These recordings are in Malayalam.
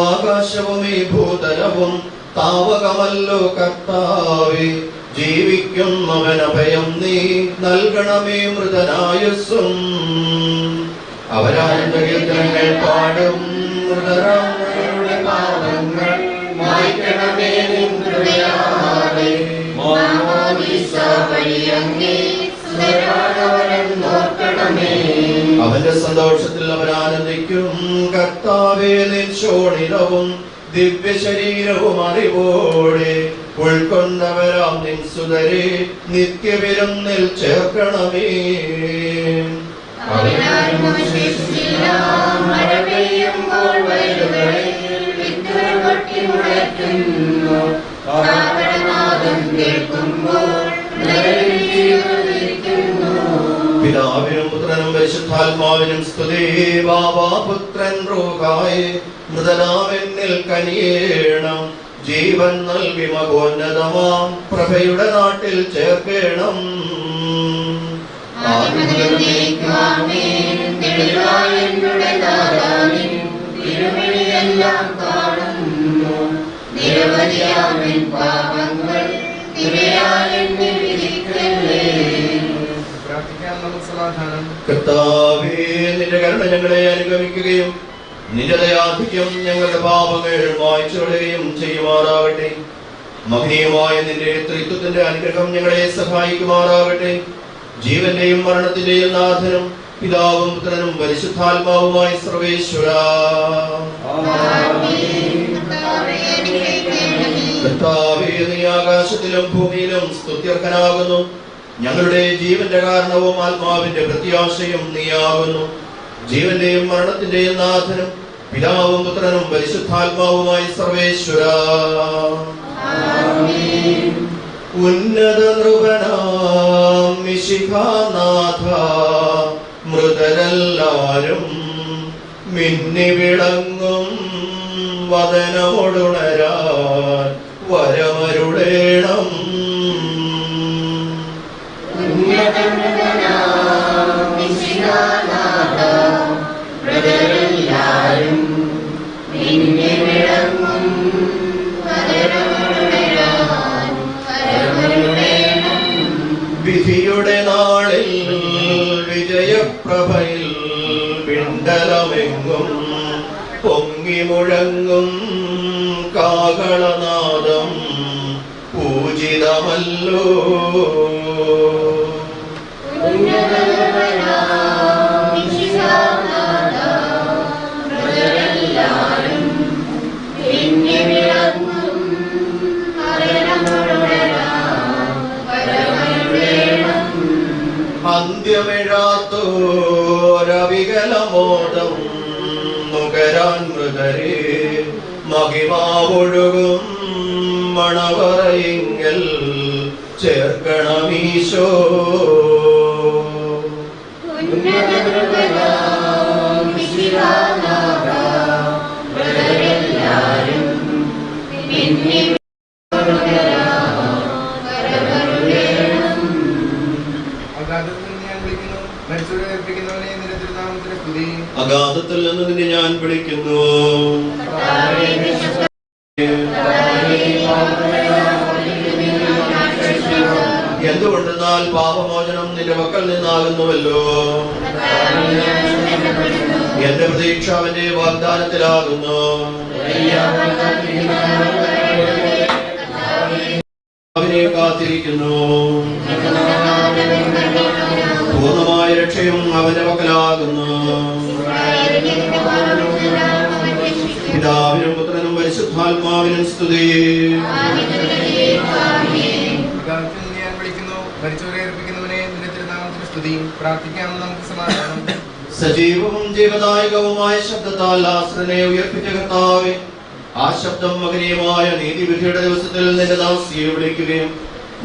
ആകാശവും ഈ ഭൂതലവും താവകമല്ലോ കർത്താവേ, ജീവിക്കുന്നവനഭയം നീ നൽകണമേ മൃതനായുസ്സും. അവരാനന്ദകീർത്തനങ്ങൾ പാടും മൃതരാമരുടെ പാദങ്ങൾ മായ്ക്കണമേ നിൻ കൃപയാലെ. അവന്റെ സന്തോഷത്തിൽ അവരാനന്ദിക്കും. കർത്താവേ, നിൻ ശോണിതവും ദിവ്യ ശരീരവും അറിവോടെ ഉൾക്കൊണ്ടവരാം നിൻ സുതരെ നിത്യവിരുന്നിൽ ചേർക്കണമേ. അവരാരും അവശേഷിച്ചില്ല. മഴ പെയ്യുമ്പോൾ വയലുകളിൽ വിത്തുകൾ പൊട്ടി മുളയ്ക്കുന്നു. കാഹളനാദം കേൾക്കുമ്പോൾ നഗരത്തിൽ തീർന്നിരിക്കുന്നു. പിതാവിനും പുത്രനും പരിശുദ്ധാത്മാവിനും സ്തുതി. ബാബാ പുത്രൻ റൂഹായേ മൃതനാമെന്നിൽ കനിയേണം. ജീവൻ നൽകി മഹോന്നതമാം പ്രഭയുടെ നാട്ടിൽ ചേർക്കണം. തിരുവഴിയെല്ലാം കാണുന്നു. നിരവധിയാമിൻ പാപങ്ങൾ തിരയാലെന്നെ വിധിക്കല്ലേ. കർത്താവേ, നിന്റെ കരുണ ഞങ്ങളെ അനുഗമിക്കുകയും നിന്റെ ദയാധിക്യം ഞങ്ങളുടെ പാപങ്ങൾ മായ്ച്ചുകളയുകയും ചെയ്യുമാറാകട്ടെ. മഹനീയമായ നിന്റെ ത്രിത്വത്തിന്റെ അനുഗ്രഹം ഞങ്ങളെ സഹായിക്കുമാറാകട്ടെ. ജീവന്റെയും മരണത്തിന്റെയും നാഥനും പിതാവും പുത്രനും പരിശുദ്ധാത്മാവുമായി സർവേശ്വരാ. കർത്താവേ, നീ ആകാശത്തിലും ഭൂമിയിലും സ്തുത്യർഹനാകുന്നു. ഞങ്ങളുടെ ജീവന്റെ കാരണവും ആത്മാവിന്റെ പ്രത്യാശയും നീയാകുന്നു. ജീവന്റെയും മരണത്തിന്റെയും നാഥനും പിതാവും പുത്രനും പരിശുദ്ധാത്മാവുമായി സർവേശ്വരാ. ഉന്നത നൃപനാം മിശിഹാനാഥ, മൃതരെല്ലാരും മിന്നി വിളങ്ങും വദനമൊടുണരാൻ വരമരുളേണം. വിധിയുടെ നാളിൽ വിജയപ്രഭയിൽ പിണ്ടലമെങ്ങും പൊങ്ങി മുഴങ്ങും കാഹളനാദം പൂജിതമല്ലോ. അന്ത്യമിഴാത്തോരവികലമോദം നുകരാൻ മൃതരെ മഹിമാവൊഴുകും മണവറയിങ്കൽ ചേർക്കണമീശോ. അഗാധത്തിൽ നിന്ന് നിന്നെ ഞാൻ വിളിക്കുന്നു. എന്തുകൊണ്ടെന്നാൽ പാപമോചനം നിന്റെ മക്കൾ നിന്നാകുന്നുവല്ലോ. എന്റെ പ്രതീക്ഷ അവന്റെ വാഗ്ദാനത്തിലാകുന്നു. അവനെ കാത്തിരിക്കുന്നു. പൂർണ്ണമായ രക്ഷയും അവന്റെ മക്കളാകുന്നു. പിതാവിനും പുത്രനും പരിശുദ്ധാത്മാവിനും സ്തുതി. സജീവവും ജീവദായകവുമായ ശബ്ദത്താൽ ആശ്രനെ ഉയർപ്പിച്ച കർത്താവേ, ആ ശബ്ദം മകനീയമായ നീതിവിധിയുടെ ദിവസത്തിൽ നിന്റെ ദാസിയെ വിളിക്കുകയും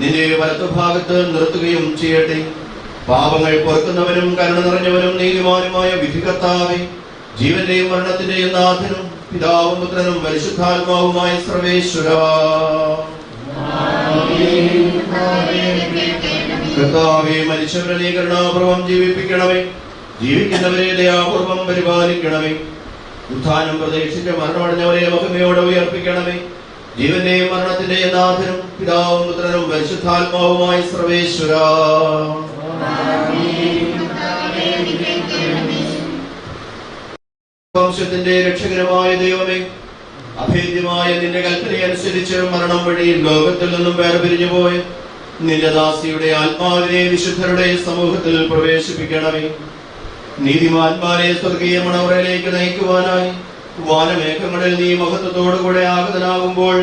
നിന്റെ വലത്തുഭാഗത്ത് നിർത്തുകയും ചെയ്യട്ടെ. പാപങ്ങൾ പൊറുക്കുന്നവനും കരുണ നിറഞ്ഞവനും നീതിമാനുമായ വിധികർത്താവേ, ജീവന്റെയും മരണത്തിന്റെയും നാഥനും പിതാവും പുത്രനും പരിശുദ്ധാത്മാവുമായ സർവേശ്വരാ. കർത്താവേ, മരിച്ചവരെ നീ കരുണാപൂർവം ജീവിപ്പിക്കണമേ. ജീവിക്കുന്നവരെ ദയാപൂർവം പരിപാലിക്കണമേ. ഉത്ഥാനം പ്രതീക്ഷിച്ച് മരണമടഞ്ഞവരെ മഹിമയോടെ ഉയർപ്പിക്കണമേ. ജീവന്റെയും മരണത്തിന്റെയും നാഥനും പിതാവും പുത്രനും പരിശുദ്ധാത്മാവുമായി സർവേശ്വരാ. വംശത്തിന്റെ രക്ഷകരമായ ദൈവമേ, അഭേദ്യമായ നിന്റെ കൽപ്പനയനുസരിച്ച് മരണം വഴി ലോകത്തിൽ നിന്നും വേർപിരിഞ്ഞു പോയ നിന്റെ ദാസിയുടെ ആത്മാവിനെ വിശുദ്ധരുടെ സമൂഹത്തിൽ പ്രവേശിപ്പിക്കണമേ. നീതിമാന്മാരെ സ്വർഗീയ മണവറയിലേക്ക് നയിക്കുവാനായി വാനമേഘങ്ങളിൽ നീ മഹത്വത്തോടുകൂടെ ആഗതനാകുമ്പോൾ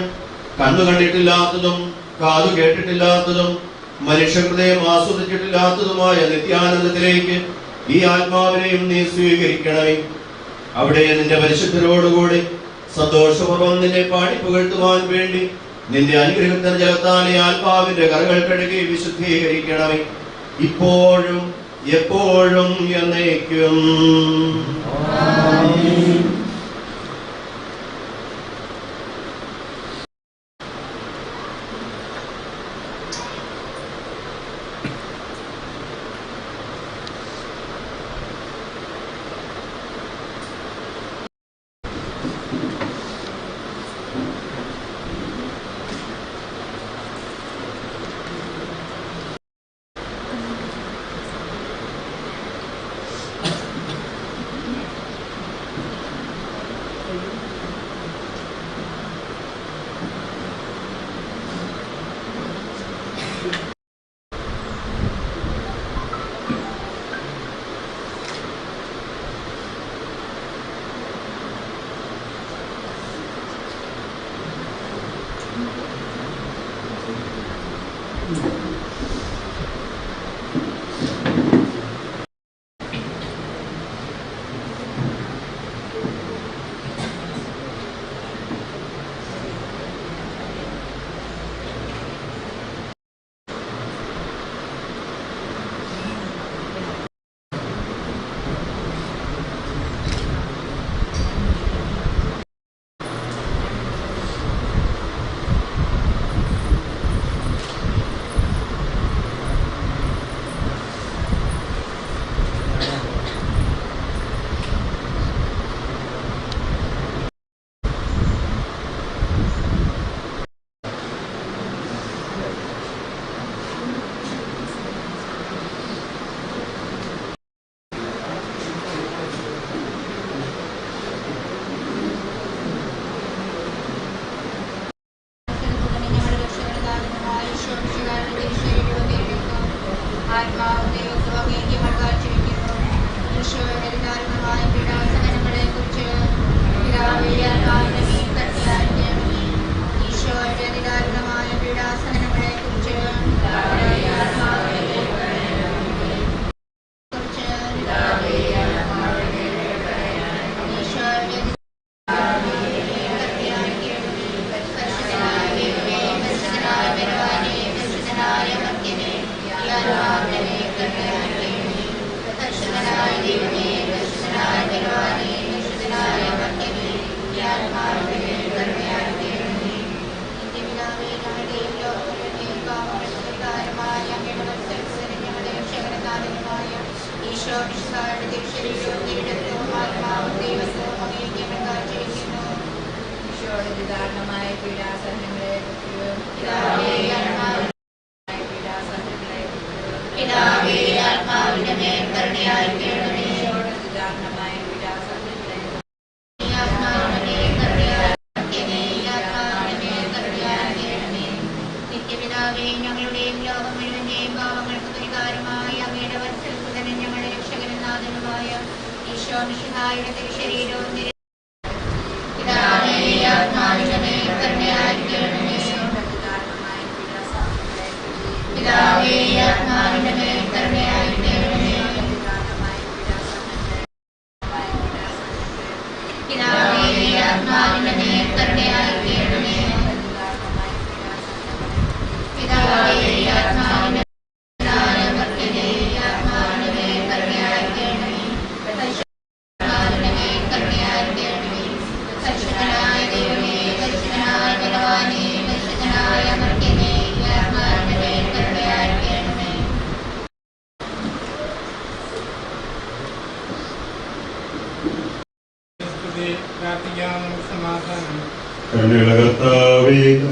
കണ്ണു കണ്ടിട്ടില്ലാത്തതും കാതു കേട്ടിട്ടില്ലാത്തതും മനുഷ്യഹൃദയം ആസ്വദിച്ചിട്ടില്ലാത്തതുമായ നിത്യാനന്ദത്തിലേക്ക് ഈ ആത്മാവിനെയും നീ സ്വീകരിക്കണമേ. അവിടെ നിന്റെ പരിശുദ്ധരോടുകൂടി സന്തോഷപൂർവ്വം നിന്നെ പാടിപ്പുകഴ്ത്തുവാൻ വേണ്ടി നിന്റെ അനുഗ്രഹത്തിന് ജലത്താൽ ഈ ആത്മാവിന്റെ കറകൾ കഴുകി വിശുദ്ധീകരിക്കണമേ, ഇപ്പോഴും എപ്പോഴും എന്നേക്കും.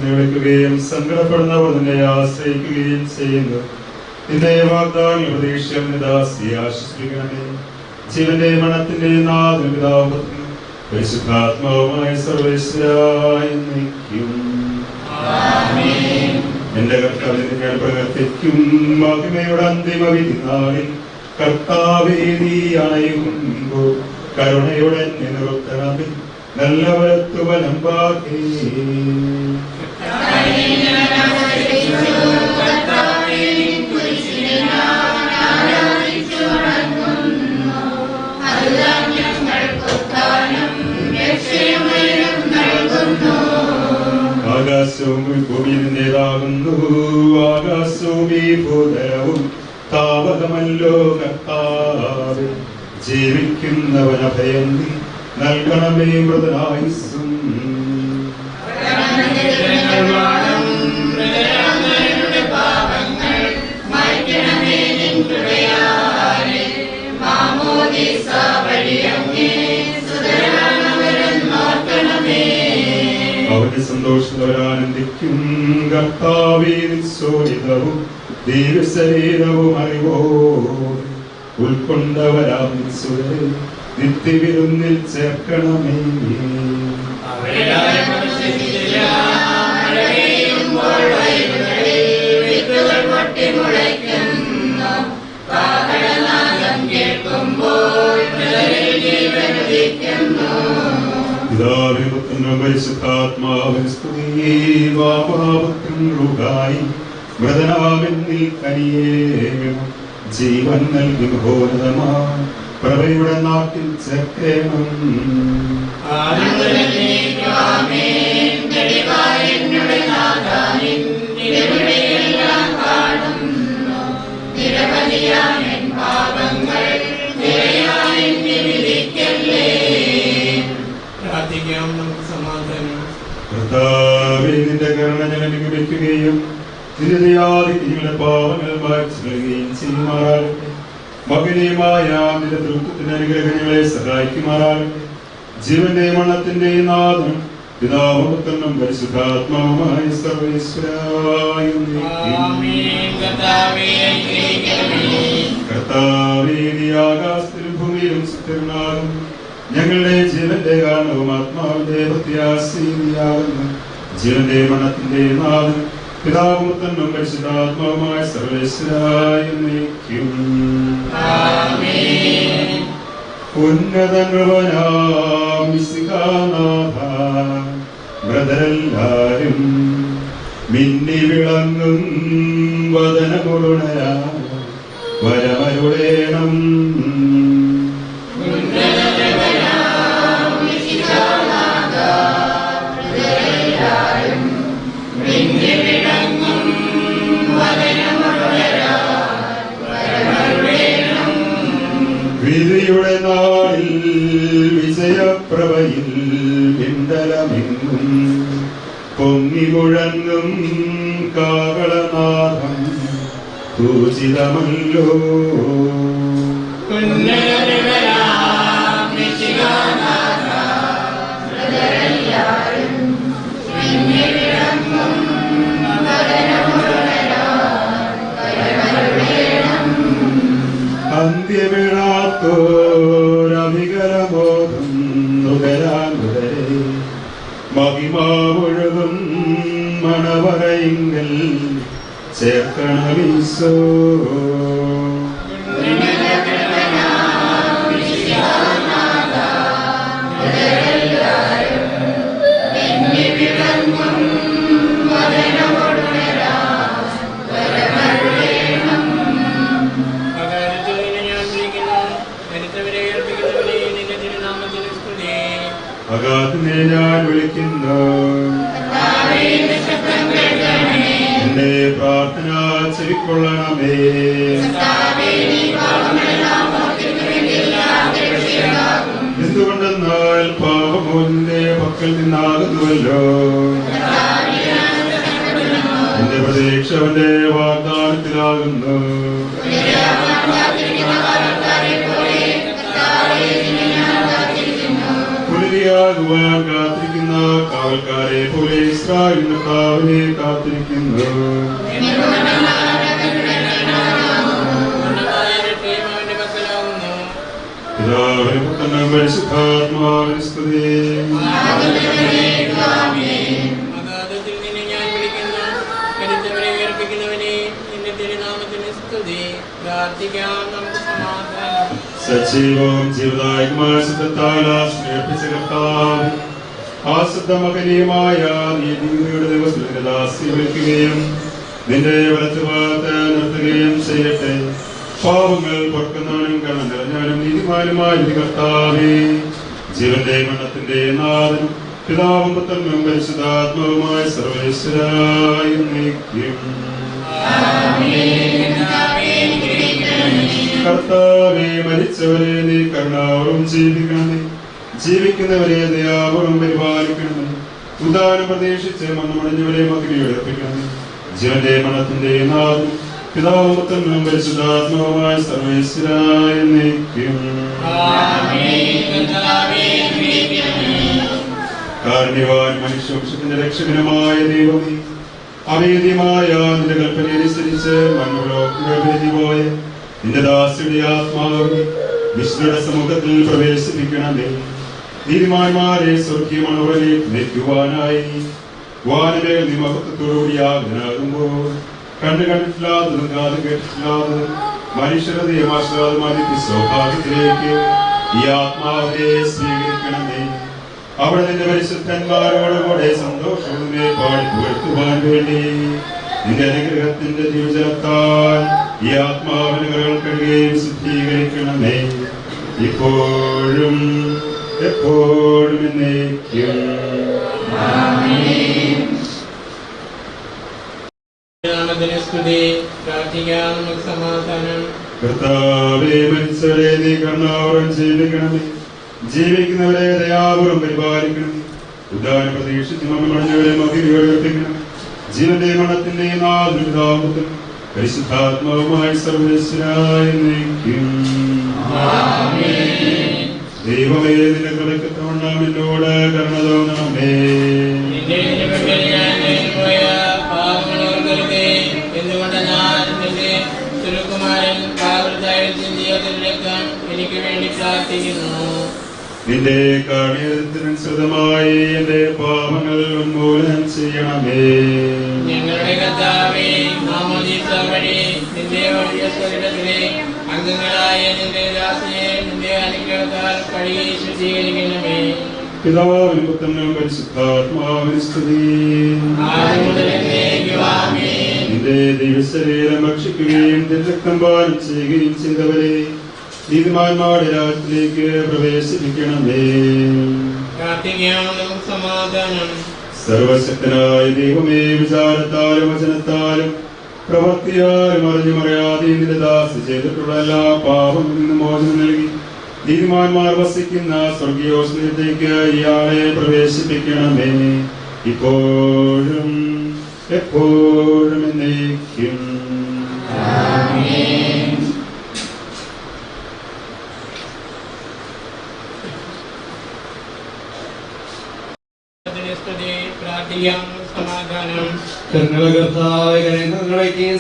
വിളിക്കുകയും സങ്കടപ്പെടുന്നവർ നിന്നെ ആശ്രയിക്കുകയും ചെയ്യുന്നു. നിന്റെ വാഗ്ദാന പ്രതീക്ഷ ദാസിയെ ആശ്വസിപ്പിക്കണമേ. ജീവന്റെ മണത്തിന്റെ നാഥനും പിതാവും പരിശുദ്ധാത്മാവുമായ സർവേശ്വരായി നയിക്കും. എന്റെ കർത്താവിനെ ഞാൻ പ്രവർത്തിക്കും. മഹിമയുടെ അന്തിമ വിധി നാളിൽ കർത്താവേ നീ അണയുമ്പോൾ കരുണയുടെ നിർത്തണമേ. നല്ല വലത്തുവനം ബാക്കി കർത്താവേ നിന്റേതാകുന്നു ആകാശവും ഈ ഭൂതലവും താവകമല്ലോ കർത്താവേ. ജീവിക്കുന്നവനഭയം നീ നൽകണമേ മൃതനായുസ്സും. അവന്റെ സന്തോഷത്തോരാനന്ദിക്കും കർത്താവേ. നിസ്സോരിതവും ദൈവശരീരവും അറിവോ ഉൾക്കൊണ്ടവരാം നിസ്സുരെ നിത്യവിരുന്നിൽ ചേർക്കണമേ. പിതാവിനും പുത്രനും പരിശുദ്ധാത്മാവിനും സ്തുതി. വാപാപുത്രൻ റുഹായി മൃതനാമെന്നിൽ കനിയേണം. ജീവൻ നൽകി ഘോരതമാ പ്രഭയുടെ നാട്ടിൽ ചേർക്കണം. കർത്താവേ, നിന്റെ കരുണ ഞങ്ങൾ അനുഗ്രഹിക്കുകയും നിങ്ങളുടെ പാവങ്ങൾ മാറ്റുകയും ചെയ്യുമാറാകട്ടെ. മകനീയമായ നിന്റെ തൃത്വത്തിന്റെ അനുഗ്രഹങ്ങളെ സഹായിക്കുമാറാകട്ടെ. ജീവന്റെ മരണത്തിന്റെ നാഥനും പിതാവും പുത്രനും പരിശുദ്ധാത്മാവുമായ സർവേശ്വരായ കർത്താവേ, നീ ആകാശത്തിലും ഭൂമിയിലും സുസ്ഥിരനാകും. ഞങ്ങളുടെ ജീവന്റെ കാരണവും ആത്മാവിന്റെ പ്രത്യാശയാകുന്നു. ജീവന്റെ മരണത്തിന്റെ നാഥൻ പിതാവും പുത്രനും പരിശുദ്ധാത്മാവുമായ സർവേശ്വരായ ഉന്നതനാഥ ബ്രദരെല്ലാരും മിന്നി വിളങ്ങും വദനമുരുണയാ വരമരുളേണം. വിധിയുടെ നാളിൽ വിജയപ്രഭയിൽ വിണ്ടലമെങ്ങും പൊങ്ങി മുഴങ്ങും കാകളനാഥം പൂജിതമല്ലോ. അന്ത്യമിഴാത്തോരഭികരബോധം നുകരാനുകരെ മഹിമാവൊഴുകും മണവറയിങ്കൽ ചേർക്കണമീശോ. അഗാധനെ ഞാൻ വിളിക്കുന്നു, എന്റെ പ്രാർത്ഥന ചെവിക്കൊള്ളണമേ. എന്തുകൊണ്ടെന്നാൽ പാപമോന്റെ പക്കൽ നിന്നാകുന്നുവല്ലോ. എന്റെ പ്രതീക്ഷ അവന്റെ വാഗ്ദാനത്തിലാകുന്നു. പുലരിയാകുവാൻ കാത്തിരിക്കുന്ന കാവൽക്കാരെ പോലെ ഇസ്രായേൽ കർത്താവിനെ കാത്തിരിക്കുന്നു. പിതാവിനും പുത്രനും പരിശുദ്ധാത്മാവിനും സ്തുതി. സജീവവും ജീവദായകമായ ശുദ്ധത്താൽ ആശ്രയിപ്പിച്ച കർത്താവ് ആ ശുദ്ധമകനീയമായ നീതിയുടെ ദിവസത്തിൽ ദാസി വിളിക്കുകയും നിന്റെ വലത്തുഭാഗത്ത് നിർത്തുകയും ചെയ്യട്ടെ. പാവങ്ങൾ പൊറുക്കുന്നവനും കണ്ണം നിറഞ്ഞവനും നീതിമാനുമായ കർത്താവേ, ജീവന്റെ മരണത്തിന്റെ നാഥനും പിതാവും പുത്രനും പരിശുദ്ധാത്മാവുമായ സർവേശ്വരായ എന്നേക്കും. കർത്താവേ, മരിച്ചവരെ നീ കരുണാപൂർവ്വം ജീവിക്കണമേ, ജീവിക്കുന്നവരെ ദയാപൂർവ്വം പരിപാലിക്കണമേ. ഉദാനം പ്രതീക്ഷിച്ച് മണ്ണമടഞ്ഞവരെ മഹിമയോടെ അർപ്പിക്കണമേ. ജീവന്റെ മരണത്തിന്റെ നാഥൻ പിതാവും പുത്രനും പരിശുദ്ധാത്മാവുമായ സർവേശ്വരായ എന്നേക്കും. കാരുണ്യവാൻ മനുഷ്യവംശത്തിന്റെ രക്ഷകനുമായ ദൈവമേ, അവേദ്യമായ നിന്റെ കൽപ്പനയനുസരിച്ച് മണ്ണുലോകത്തിൽ പോയ നിന്റെ ദാസിയുടെ ആത്മാവിനെ വിശുദ്ധരുടെ സമൂഹത്തിൽ പ്രവേശിപ്പിക്കണമേ. നീതിമാന്മാരെ സ്വർഗീയമണവരെ നയിക്കുവാനായി വാനമേൽ നീ മഹത്വത്തോടുകൂടി ആഗ്രഹമാകുമ്പോൾ കണ്ടു കണ്ടിട്ടില്ലാത്തതും കാത് കേട്ടിട്ടില്ലാത്തതും മനുഷ്യരുടെ സൗഭാഗ്യത്തിലേക്ക് ഈ ആത്മാവിനെ സ്വീകരിക്കണമേ. അവിടെ നിന്റെ പരിശുദ്ധന്മാരോടുകൂടെ സന്തോഷവുമേ പാടി പുകഴ്ത്തുവാൻ വേണ്ടി നിന്റെ അനുഗ്രഹത്തിന്റെ ജീവജലത്താൽ ഈ ആത്മാവിന് കരകൾ കഴുകുകയും ശുദ്ധീകരിക്കണമേ, ഇപ്പോഴും എപ്പോഴും എന്നേക്കും. കർത്താവേ, മരിച്ചവരെ നീ കരുണാപൂർവ്വം ജീവിക്കണമേ, ജീവിക്കുന്നവരെ ദയാപൂർവ്വം പരിപാലിക്കണമേ. ഉദാനം പ്രതീക്ഷിച്ച് മണ്ണമടഞ്ഞവരെ മഹിമയോടെ അർപ്പിക്കണമേ. ജീവന്റെ മരണത്തിന്റെ നാഥനും പരിശുദ്ധാത്മാവുമായ സർവേശ്വരായ എന്നേക്കും. ദൈവമേ, നിന്റെ കൃപയ്ക്കൊത്തവണ്ണം എന്നോട് കരുണ തോന്നണമേ. എനിക്ക് വേണ്ടി പ്രാർത്ഥിക്കുന്നു. നിന്റെ കാരുണ്യത്തിനനുസൃതമായി എന്റെ പാപങ്ങൾ ഉന്മൂലനം ചെയ്യണമേ. ഞങ്ങളുടെ കർത്താവേ, മാമോദീസ വഴി നിന്റെ വലിയ ശരീരത്തിലെ അംഗങ്ങളായ നിന്റെ ദാസിയെ നിന്റെ അനുഗ്രഹത്താൽ കഴുകി ശുദ്ധീകരിക്കണമേ. പിതാവിനും പുത്രനും പരിശുദ്ധാത്മാവിനും സ്തുതി. നിന്റെ ദിവശരീരം ഭക്ഷിക്കുകയും രക്തം പാനം ചെയ്യുകയും ചെയ്തവരെ നീതിമാന്മാരുടെ രാജ്യത്തിലേക്ക് പ്രവേശിപ്പിക്കണമേ. സമാധാനം. സർവശക്തനായ ദൈവമേ, വിചാരത്താലും വചനത്താലും പ്രവൃത്തിയാലും അറിഞ്ഞു മറിയാതെ നിന്റെ ദാസി ചെയ്തിട്ടുള്ള എല്ലാ പാപങ്ങളിൽ നിന്നും മോചനം നൽകി നീതിമാന്മാർ വസിക്കുന്ന സ്വർഗീയോസ്നേഹത്തേക്ക് ഇയാളെ പ്രവേശിപ്പിക്കണമേ, ഇപ്പോഴും എപ്പോഴും എന്നേക്കും. സമാധാനം.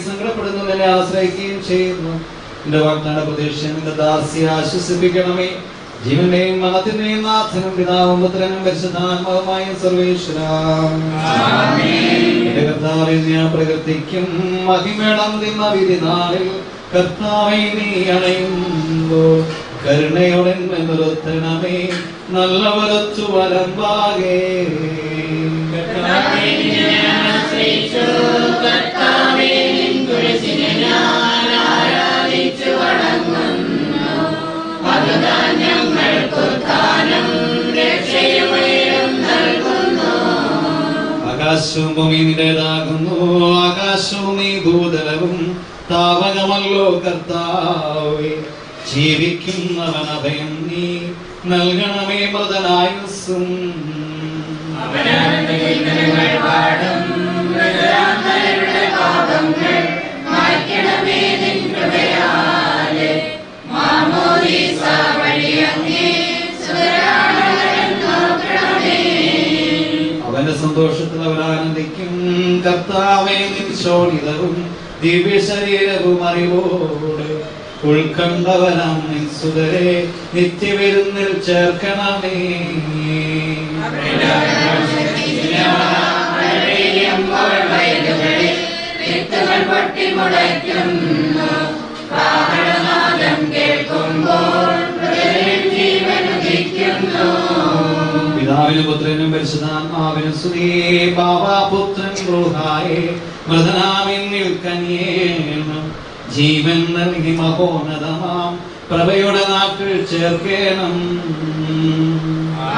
സങ്കടപ്പെടുന്നതിനെ ആശ്രയിക്കുകയും ചെയ്യുന്നു. എന്റെ വാഗ്ദാന പ്രതീക്ഷ നിന്റെ ദാസിയെ ആശ്വസിപ്പിക്കണമേ. ജീവന്റെയും മഹത്തിന്റെയും നാഥനും പിതാവും പുത്രനും പരിശുദ്ധാത്മാവുമായ സർവേശ്വരാ, എന്റെ കർത്താവേ, ഞാൻ പ്രകൃതിക്കും മഹിമേടന്തിമ വിധി നാളിൽ കർത്താവേ നീ അണയുമ്പോൾ കരുണയോടെ നിർത്തണമേ. നല്ല വലത്തു വലമ്പാകെ ആകാശവും ഭൂമി നിന്റേതാകുന്നു. ആകാശവും നീ ഭൂതലവും താവകമല്ലോ കർത്താവേ. ജീവിക്കുന്നവൻ അഭയം നീ നൽകണമേ മൃതനായുസ്സും. അവന്റെ സന്തോഷത്തിൽ അവരാനന്ദിക്കും. കർത്താവേ, നിൻ ശോണിതവും ദിവ്യ ശരീരവും അറിവോട് ഉൾക്കണ്ടവനാം നിൻ സുതരെ നിത്യവിരുന്നിൽ ചേർക്കണമേ. പിതാവിനും പുത്രനും പരിശുദ്ധാത്മാവിനും സ്തുതി. ബാബാപുത്രൻ റൂഹായേ മൃതനാമിന്നിൽ കനിയേണം. ജീവൻ നൽകി മഹോന്നതമാം പ്രഭയുടെ നാട്ടിൽ ചേർക്കേണം.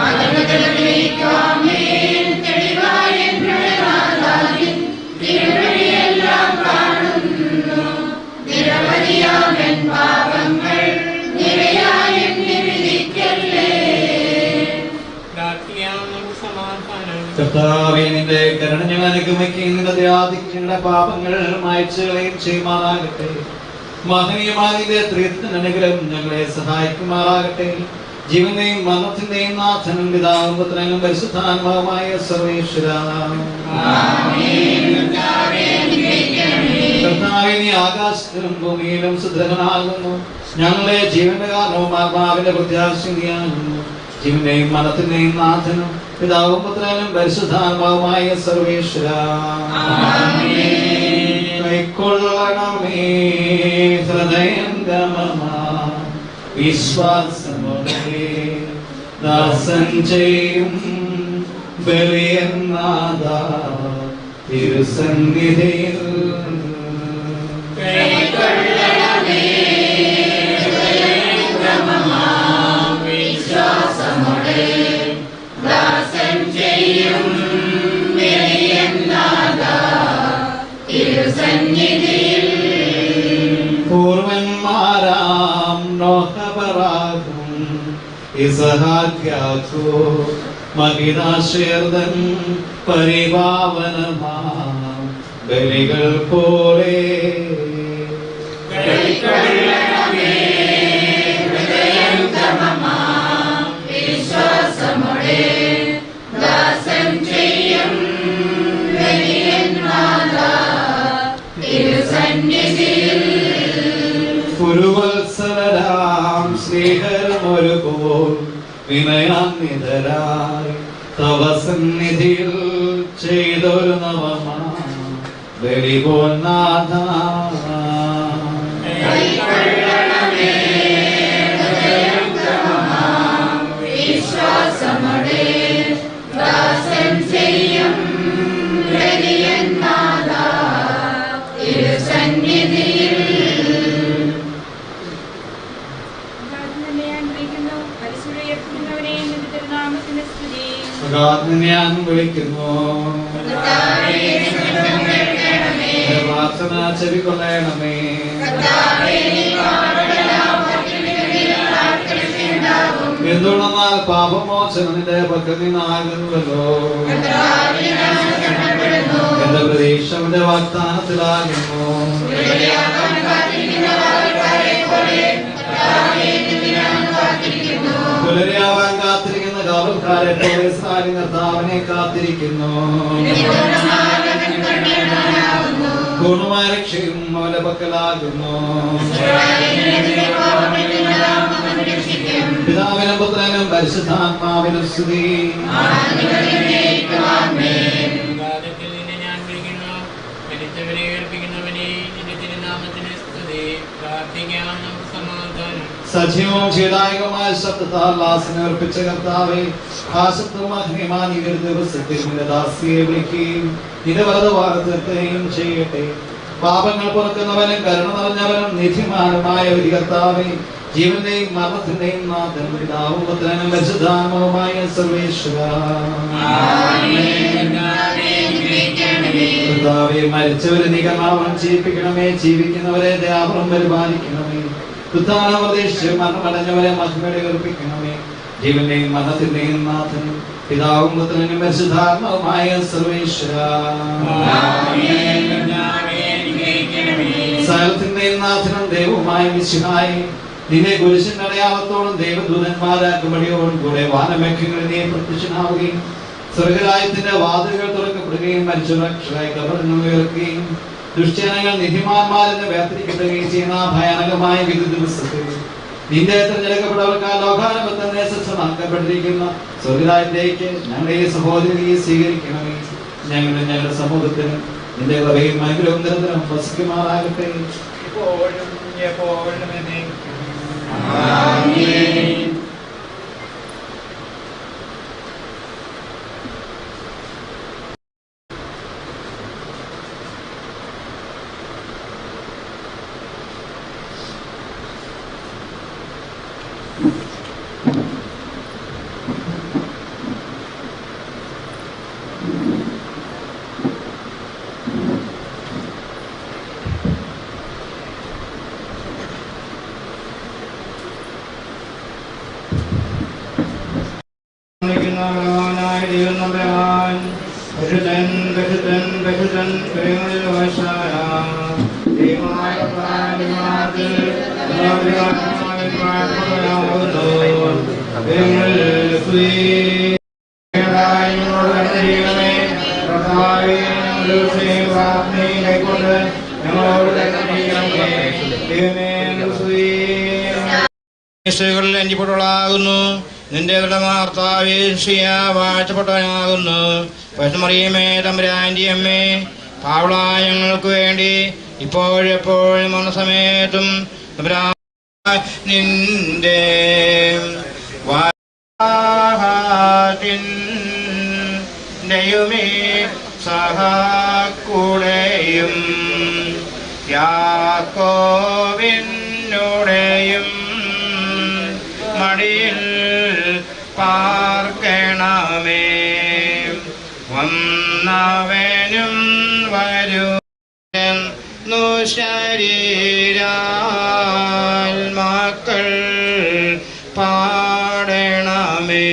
ആദരവ് പ്രാർത്ഥിക്കാം, നമുക്ക് സമാധാനം. കർത്താവേ, നിന്റെ കരുണ ഞങ്ങൾ അനുഗമിക്കുകയും നിന്റെ ദയാധിക്യം ഞങ്ങളുടെ പാപങ്ങൾ മായ്ച്ചു കളയുകയും ചെയ്യുമാറാകട്ടെ. മഹനീയമായ നിന്റെ ത്രിത്വത്തിന്റെ അനുഗ്രഹം ഞങ്ങളെ സഹായിക്കുമാറാകട്ടെ. ജീവന്റെയും മരണത്തിന്റെയും നാഥനും പിതാവും പുത്രനും പരിശുദ്ധാത്മാവുമായ സർവേശ്വരാ, കർത്താവേ, നീ ആകാശത്തിലും ഭൂമിയിലും സുദൃഢനാകുന്നു. ഞങ്ങളെ ജീവന്റെ കാരണവും ആത്മാവിന്റെ പ്രത്യാശിയാകുന്നു. ജീവന്റെയും മരണത്തിന്റെയും നാഥനും പിതാവും പുത്രനും പരിശുദ്ധാത്മാവുമായ സർവേശ്വരാ, കൈക്കൊള്ളണമേ ഹൃദയംഗമമാ വിശ്വാസമോടെ ദാസൻ ചെയ്യും ബലിയെന്നാഥ തിരുസന്നിധിയിൽ. പൂർവന്മാരാം നോഹബറാകും ഇസഹാക്ക് മഹിതാശേർദൻ പരിപാവനമാം ബലികൾ പോലെ പുരുവത്സരാം സ്നേഹമൊരുപോൽ വിനയാന്വിതരായി തവ സന്നിധിയിൽ ചെയ്തൊരു നവമാ ബലിപോൽ നാഥ. ഞാൻ വിളിക്കുന്നു, പ്രാർത്ഥന ചെവിക്കൊള്ളണമേ. എന്തുകൊണ്ടെന്നാൽ പാപമോചനം നിന്റെ പക്കൽ നിന്നാകുന്നുവല്ലോ. എന്റെ പ്രതീക്ഷ അവന്റെ വാഗ്ദാനത്തിലാകുന്നു. പുലരിയാവാൻ കാത്തിരിക്കുന്ന കാവൽക്കാരെ പോലെ സാരി കർത്താവിനെ കാത്തിരിക്കുന്നു. പൂർണ്ണമായ രക്ഷയും അവന്റെ പക്കലാകുന്നു. പിതാവിനും പുത്രനും പരിശുദ്ധാത്മാവിനും സ്തുതി. വിവാദത്തിൽ നിന്നെ ഞാൻ വിളിക്കുന്നു, മരിച്ചവരെ ഉയർപ്പിക്കുന്നവനെ നിന്റെ തിരുനാമത്തിന് സ്തുതി. പ്രാർത്ഥിക്കാം, നമുക്ക് സമാധാനം. സജീവവും ചെയ്തായകമായ ശബ്ദത്താൽ ആസനർപ്പിച്ച കർത്താവെ, ആശക്തമാഹ്യമാൻ ഈ ഒരു ദിവസത്തിൽ നിന്റെ ദാസിയെ വിളിക്കുകയും നിന്റെ വലതുഭാഗത്തെയും ചെയ്യട്ടെ. പാപങ്ങൾ പുറക്കുന്നവനും കരുണ നിറഞ്ഞവനും നിധിമാനുമായ ഒരു കർത്താവെ, ജീവന്റെയും മരണത്തിന്റെയും നാഥനും പിതാവും പുത്രനും പരിശുദ്ധാത്മാവുമായ സർവേശ്വരാ, കർത്താവെ, മരിച്ചവരെ നീ കരുണാവനം ചെയ്യിപ്പിക്കണമേ. ജീവിക്കുന്നവരെ ദയാപുറം പരിപാലിക്കണമേ. ഉദ്ധാനം പ്രതീക്ഷിച്ച് മരണമടഞ്ഞവരെ മഹിമയുടെ ഉറപ്പിക്കണമേ. ജീവന്റെയും മരണത്തിന്റെയും നാഥനും പിതാവും പുത്രനും പരിശുദ്ധാത്മാവുമായ സർവേശ്വരാ, സകലത്തിന്റെയും നാഥനും ദൈവവുമായ മിശിഹായേ, നിന്നെ കുരിശിന്റെ അടയാളത്തോടും ദൈവദൂതന്മാരാക്കുമടിയോടും കൂടെ വാനമേഘങ്ങളിൽ നീ പ്രത്യക്ഷനാവുകയും സ്വർഗരാജ്യത്തിന്റെ വാതിലുകൾ തുറക്കപ്പെടുകയും മരിച്ചവരായി കബറിൽ നിന്ന് ഉയർക്കുകയും ദുഷ്ജനങ്ങൾ നിധിമാന്മാരെന്ന് വേർതിരിക്കപ്പെടുകയും ചെയ്യുന്ന ഭയാനകമായ വിധി ദിവസത്തിൽ നിന്റെ തിരഞ്ഞെടുക്കപ്പെട്ടവർക്കാൽ ലോകാരംഭത്തിൽ നേസമാക്കപ്പെട്ടിരിക്കുന്ന സ്വർഗരാജ്യത്തിലേക്ക് ഞങ്ങളുടെ ഈ സഹോദരിയെ സ്വീകരിക്കണമേ. ഞങ്ങളുടെ സമൂഹത്തിന് നിന്റെ കൃപയും അനുഗ്രഹവും നിരന്തരം വസിക്കുമാറാകട്ടെ, ഇപ്പോഴും എപ്പോഴും എന്നേക്കും. ആമേൻ. ദൈവം നമ്പരാൻ പരിശുദ്ധൻ പരിശുദ്ധൻ പരിശുദ്ധൻ ദൈവങ്ങളിൽ വശായ ദൈവമായ പ്രാണിമാർക്ക് കൈക്കൊണ്ട് ഞങ്ങളോട് ിൽ അഞ്ചിപ്പെട്ടുള്ളാകുന്നു നിന്റെ ദൃഢമാർത്താവേശിയ വാഴ്ചപ്പെട്ടവനാകുന്നു പശുമറിയമേ തമ്പുരാന്റെ അമ്മേ പാവളായ ഞങ്ങൾക്ക് വേണ്ടി ഇപ്പോഴെപ്പോഴും മനസമേതും നിന്റെ വാഹത്തിൻ്റെയുമേ സഹാക്കൂടെയും യാക്കോവിനുടെയും മടിയിൽ പാർക്കണമേ വന്നവനും വരുന്നു ശരീരാത്മാക്കൾ പാടണമേ.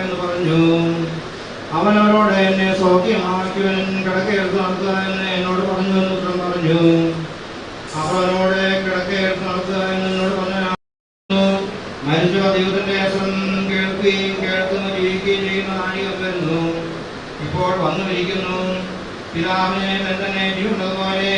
എന്ന് പറഞ്ഞു. അവൻ അവരോട് എന്നെ സൗഖ്യമാക്കുവൻ കിടക്കയെടുത്ത് നടത്തുക എന്ന് എന്നോട് പറഞ്ഞു എന്ന് ഉത്തരം പറഞ്ഞു. അവനോട് കിടക്കയെടുത്ത് നടത്തുക എന്ന് എന്നോട് പറഞ്ഞു. മരിച്ച ദൈവത്തിന്റെ വചനം കേൾക്കുകയും കേൾക്കുന്ന ജീവിക്കുകയും ചെയ്യുന്ന നാഴിക വരുന്നു, ഇപ്പോൾ വന്നുമിരിക്കുന്നു. പിതാവിനെ തന്നെ ജീവനുള്ളതുപോലെ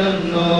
ുന്നു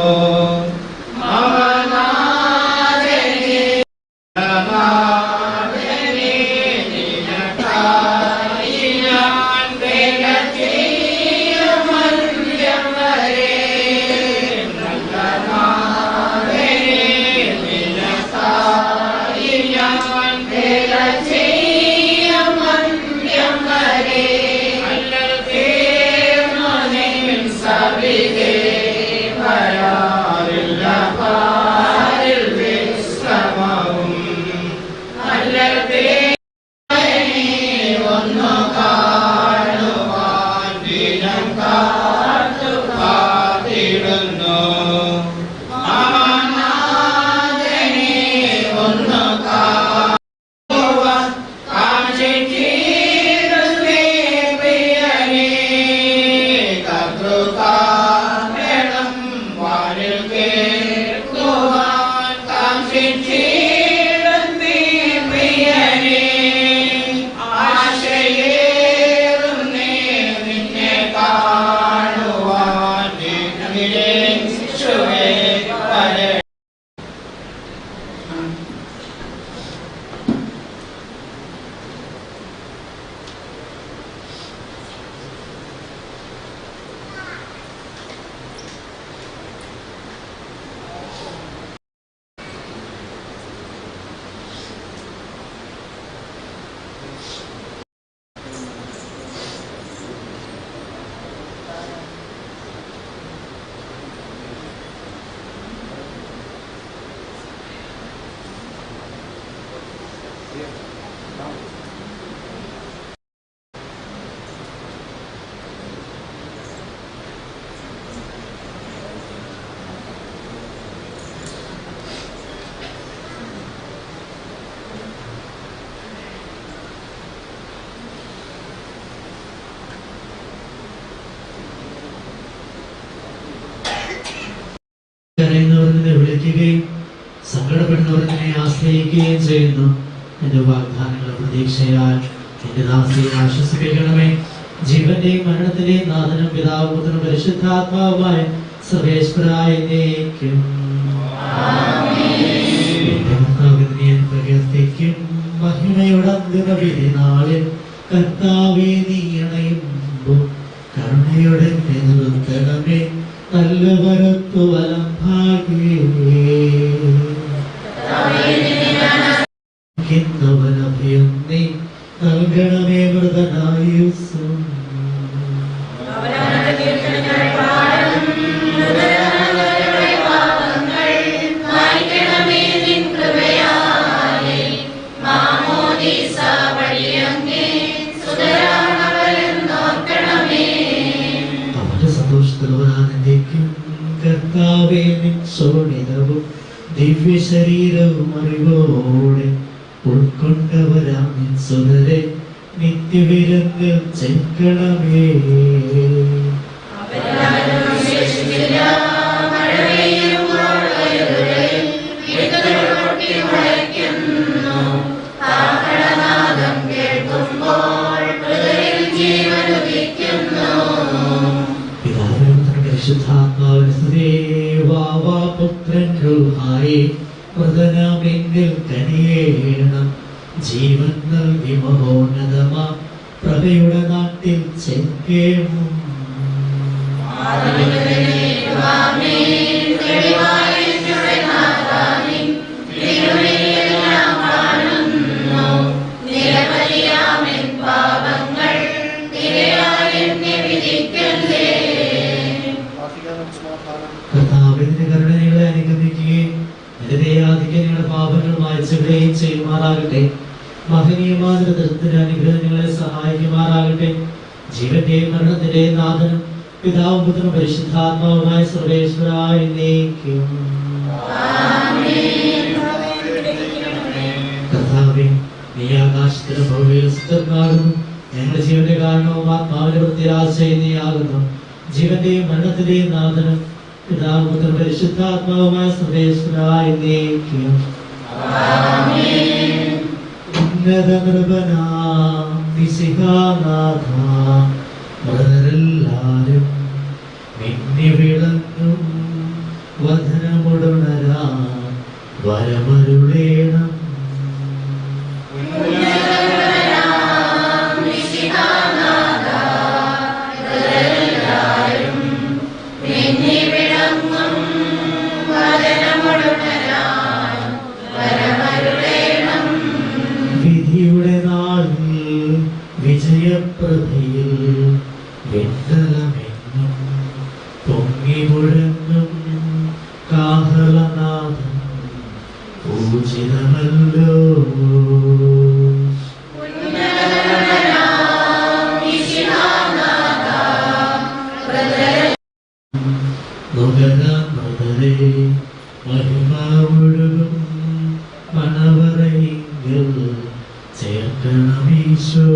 കരയുന്നവരെ വിളിക്കുകയും സങ്കടപ്പെടുന്നവരെ ആശ്രയിക്കുകയും ചെയ്യുന്നു. എന്റെ വാഗ്ദാനങ്ങൾ പ്രതീക്ഷയാൽ എന്റെ ദാസിയെ ആശ്വസിപ്പിക്കണമേ. ജീവന്റെയും മരണത്തിന്റെയും നാഥനും പിതാവും പുത്രനും പരിശുദ്ധാത്മാവുമായ സർവേശ്വരായ എന്നേക്കും പ്രകീർത്തിക്കും. മഹിമയുടെ അന്തിമ വിധി നാളിൽ കർത്താവേ നീ അണയുമ്പോൾ കരുണയുടെ നിർത്തണമേ. നല്ല വരത്തു വലം ഭാഗ്യവനഭയം നീ നൽകണമേ. മൃതനായുസ്സും സന്തോഷത്തിലവരാനന്ദിക്കും. കർത്താവേ നിൻ ശോണിതവും ദിവ്യ ശരീരവും അറിവോടെ ഉൾക്കൊണ്ടവരാം നിൻ സുതരെ നിത്യവിരുന്നിൽ ചേർക്കണമേ. മൃതനാമെങ്കിൽ കനിയേണം. ജീവൻ നൽകി മഹോന്നതമാ പ്രഭയുടെ നാട്ടിൽ ചെങ്കേണം. കർത്താവിന്റെ കരുണകളെ അനുഗമിക്കുകയും നിങ്ങളുടെ പാപങ്ങൾ മായ്ച്ചുകളെയും ചെയ്യുമാറാകട്ടെ. മഹനീയമായ ദൃഢത്തിന് അനുഗ്രഹങ്ങളെ സഹായിക്കുമാറാകട്ടെ. ജീവന്റെയും മരണത്തിന്റെയും നാഥനും പിതാവും പുത്രനും പരിശുദ്ധാത്മാവുമായ സർവേശ്വരായ എന്നേക്കും. കർത്താവേ നീ ആകാശത്തിലും ഭൂമിയിലും സ്ഥിരനാകുന്നു. ഞങ്ങളുടെ ജീവന്റെ കാരണവും ആത്മാവിന്റെ പ്രത്യാശയും നീ ആകുന്നു. ജീവന്റെയും മരണത്തിന്റെയും നാഥനും പിതാവും പുത്രനും പരിശുദ്ധാത്മാവുമായ സർവേശ്വരായ എന്നേക്കും. ഉന്നത നൃപനാം മിശിഹാനാഥ മൃതരെല്ലാരും മിന്നി വിളങ്ങും വദനമുടണരാൻ വരമരുളേണം. വിധിയുടെ നാളിൽ വിജയപ്രഭയിൽ വെണ്ടലമെങ്ങും പൊങ്ങി മുഴങ്ങും കാഹളനാഥം പൂജിതമല്ലോ. മൃതരെ മഹിമ ഒഴുകും മണവറയിൽ ചേർക്കണമീശോ.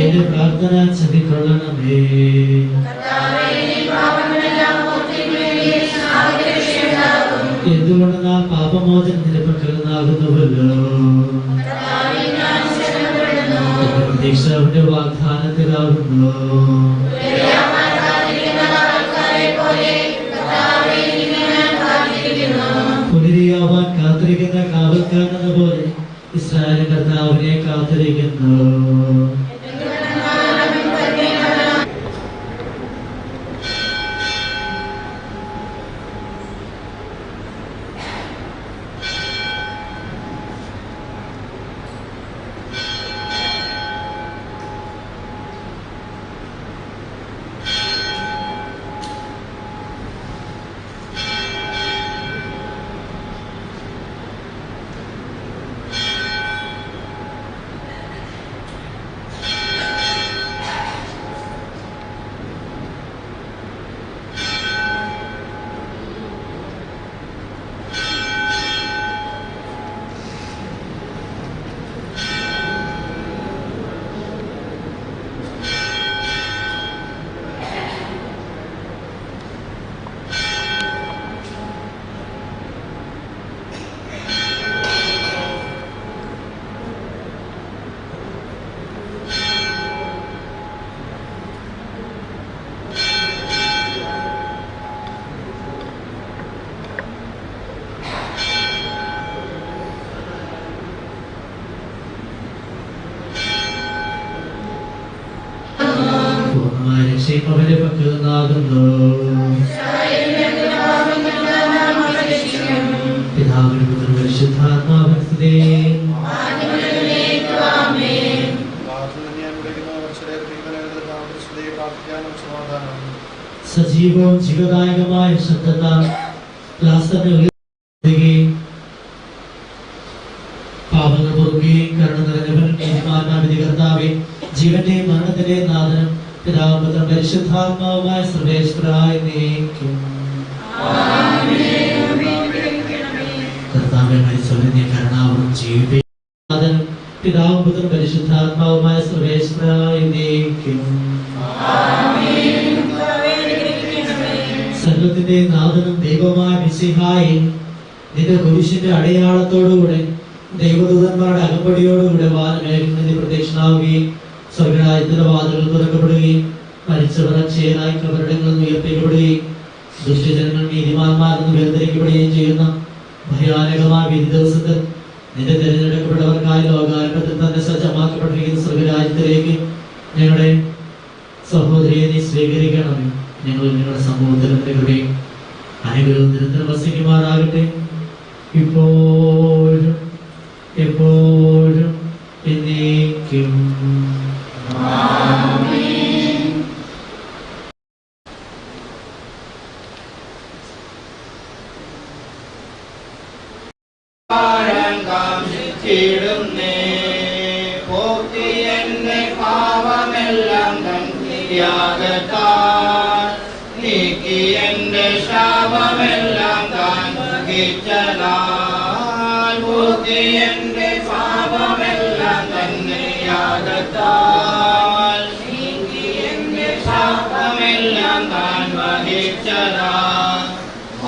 എന്റെ പ്രാർത്ഥന ചെവിക്കൊള്ളണമേ. എന്തുകൊണ്ട് നാം പാപമോചനം നിലപെടുന്നതാകുന്നുവല്ലോ. പ്രതീക്ഷ അവന്റെ വാഗ്ദാനത്തിൽ നീയാകുന്നു. പുനരിയാവാൻ കാത്തിരിക്കുന്ന കാവൽക്കാരനെന്ന പോലെ ഇസ്രായേൽ കർത്താവിനെ കാത്തിരിക്കുന്നു. പൂർണ്ണമായ രക്ഷയും അവന്റെ പക്കൽ നിന്നാകുന്നു. പിതാവിനും പുത്രനും പരിശുദ്ധാത്മാവിനും സ്തുതി. സജീവവും ജീവദായകമായ ശബ്ദത്താൽ പാപങ്ങൾ പൊറുക്കുകയും കരുണ നിറഞ്ഞവൻ നീതിമാനായ വിധികർത്താവേ, ജീവന്റെയും മരണത്തിന്റെയും നാഥനും പിതാവും പുത്രനും പരിശുദ്ധാത്മാവുമായ സർവേശ്വരായ നീക്കും. കർത്താവേ, മരിച്ചവരെ കരുണാവും ജീവിതം പിതാവും പുത്രനും പരിശുദ്ധാത്മാവുമായ സർവേശ്വരായ നീക്കും. സർവത്തിന്റെ നാഥനും ദൈവമായ മിശിഹായി നിന്റെ കുരിശിന്റെ അടയാളത്തോടുകൂടെ ദൈവദൂതന്മാരുടെ അകമ്പടിയോടുകൂടെ വാനമേഘങ്ങളിൽ പ്രത്യക്ഷനാവുകയും സ്വർഗരാജ്യത്തിന്റെ വാതിലുകൾ തുറക്കപ്പെടുകയും മരിച്ചവർ അക്ഷയരായി കബറിടങ്ങളിൽ നിന്ന് ഉയർപ്പിക്കപ്പെടുകയും ദുഷ്ടജനങ്ങൾ നീതിമാന്മാരിൽ നിന്ന് വേർതിരിക്കപ്പെടുകയും ചെയ്യുന്ന ഭയാനകമായ വിധി ദിവസത്തിൽ നിന്റെ തിരഞ്ഞെടുക്കപ്പെട്ടവർക്കായി ലോകാരംഭത്തിൽ തന്നെ സജ്ജമാക്കപ്പെട്ടിരിക്കുന്ന സ്വർഗരാജ്യത്തിലേക്ക് ഞങ്ങളുടെ സഹോദരിയെ നീ സ്വീകരിക്കണമേ. ഞങ്ങൾ നിങ്ങളുടെ സമൂഹത്തിലെ കൃപയും അനുഗ്രഹവും നിരന്തരം വസിക്കുമാറാകട്ടെ, ഇപ്പോഴും എപ്പോഴും എന്നേക്കും. പാവമെല്ലാം നീക്കി എന്റെ ശാപമെല്ലാം താൻ വഹിച്ചതാൽ പൂർത്തി എന്റെ പാപമെല്ലാം തന്നെ യാഗത്താൽ നീക്കി എന്റെ ശാപമെല്ലാം താൻ വഹിച്ചതാൽ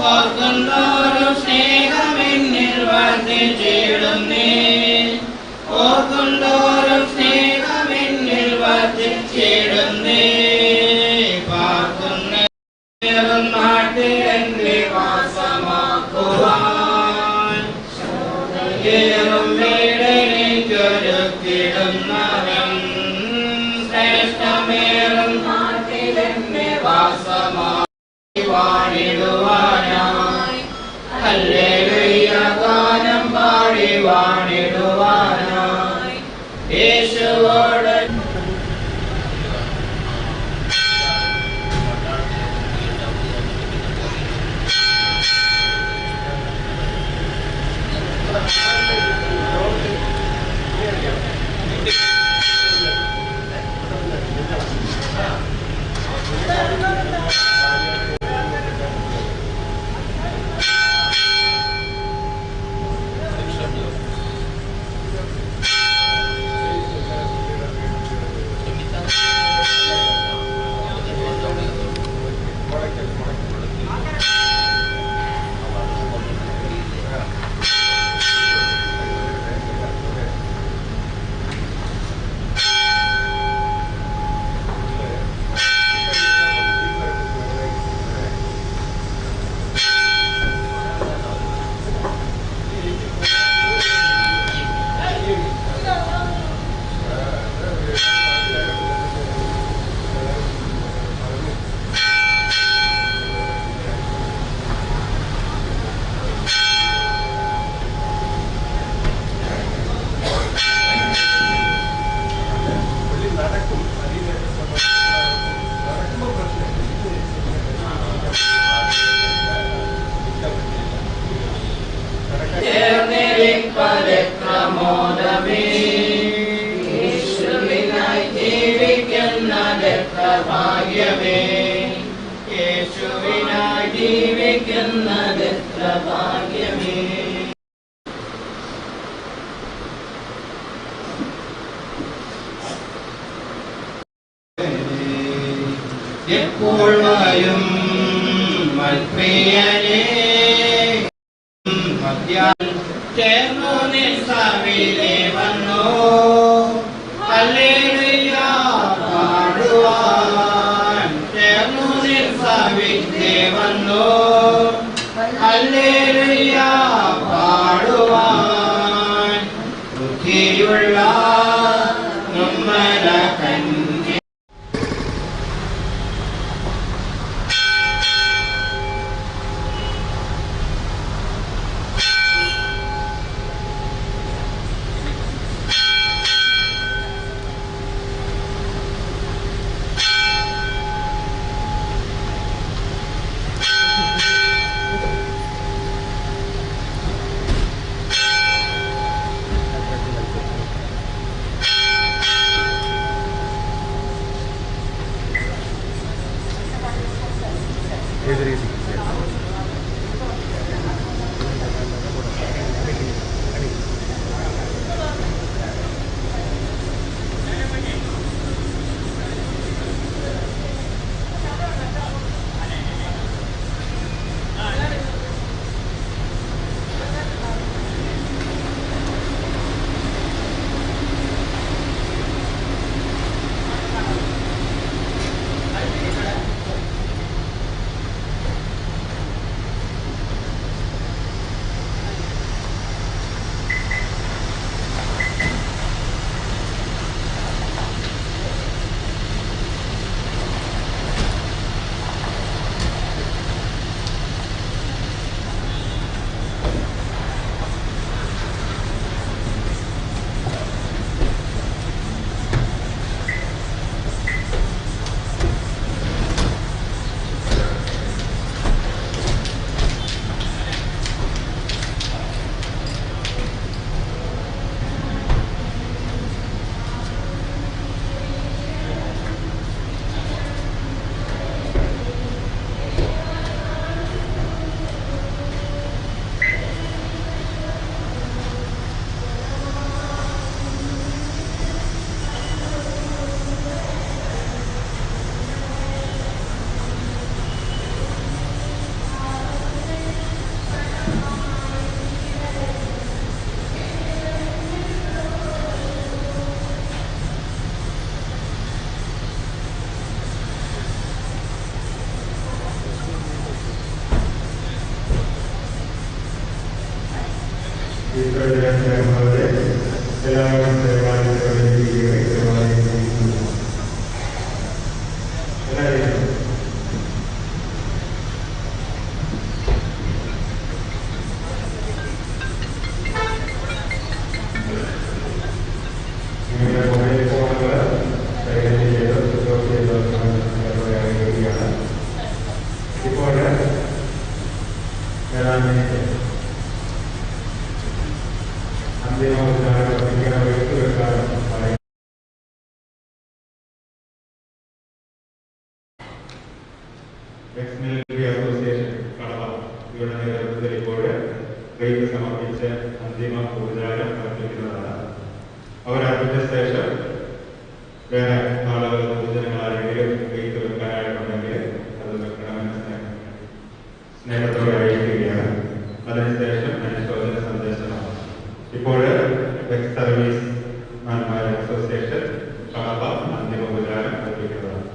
ഓർക്കുന്നോരും സ്നേഹമെന്നിൽ വർദ്ധിച്ചിടുന്നേ ഓർക്കുന്നോരും സ്നേഹമെന്നിൽ വർദ്ധിച്ചിടുന്നേ നാട്ടിലെന്റെ വാസമാക്കുവാൻ ഏറും വീടൊരുക്കിടുന്നവൻ ശ്രേഷ്ഠമേറും നാട്ടിലെന്റെ വാസമായി വാണിടുവാനായി ഹല്ലേലൂയ ഗാനം പാടി വാണിടുവാനായി യേശുവോട് Thank you. ഭാഗ്യമേ, യേശുവിനായി ജീവിക്കുന്നത് എത്ര ഭാഗ്യമേ. എപ്പോൾ വരും മൽപ്രിയനേ, ചേർന്നു നിൻ സവിധേ വന്നു, ഹല്ലേലൂയ പാടുവാൻ. ചേർന്നു നിൻ സവിധേ വന്നു, ഹല്ലേലൂയ പാടുവാൻ. ബുദ്ധിയുള്ള നമ്മല കന്യ എക്സ്-മിലിറ്ററി അസോസിയേഷൻ കടവ ഇവരുടെ നേതൃത്വത്തിൽ ഇപ്പോൾ കൈക്ക് സമർപ്പിച്ച് അന്തിമ ഉപചാരം അർപ്പിക്കുന്നതാണ്. അവരർപ്പിച്ച ശേഷം വേറെ ആളുകൾ പൊതുജനങ്ങളാരെങ്കിലും കൈക്ക് വെക്കാനായിട്ടുണ്ടെങ്കിൽ അത് വെക്കണമെന്ന് സ്നേഹത്തോടെ അറിയിക്കുകയാണ്. അതിനുശേഷം അനുശോചന സന്ദേശമാണ്. ഇപ്പോൾ എക്സ് സർവീസ് മാൻമാർ അസോസിയേഷൻ കടവ അന്തിമ ഉപചാരം അർപ്പിക്കുന്നതാണ്.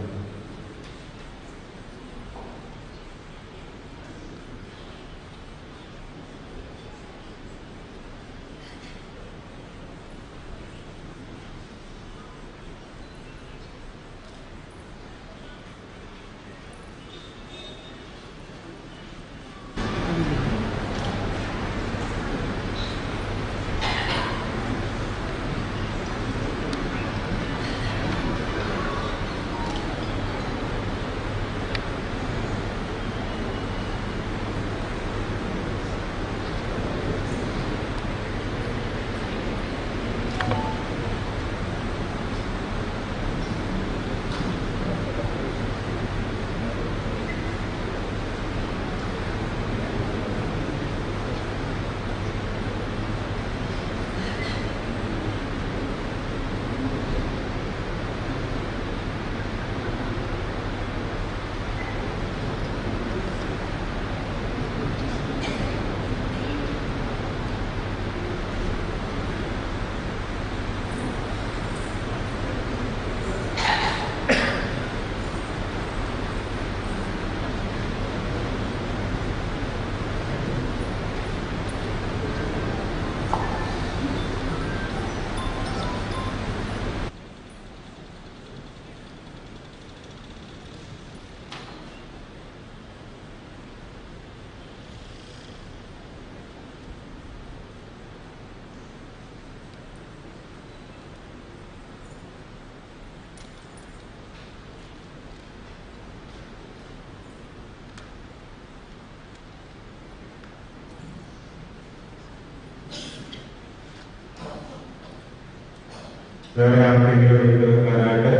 വേറെ ആർക്കെങ്കിലും ഇത് വെക്കാനായിട്ട്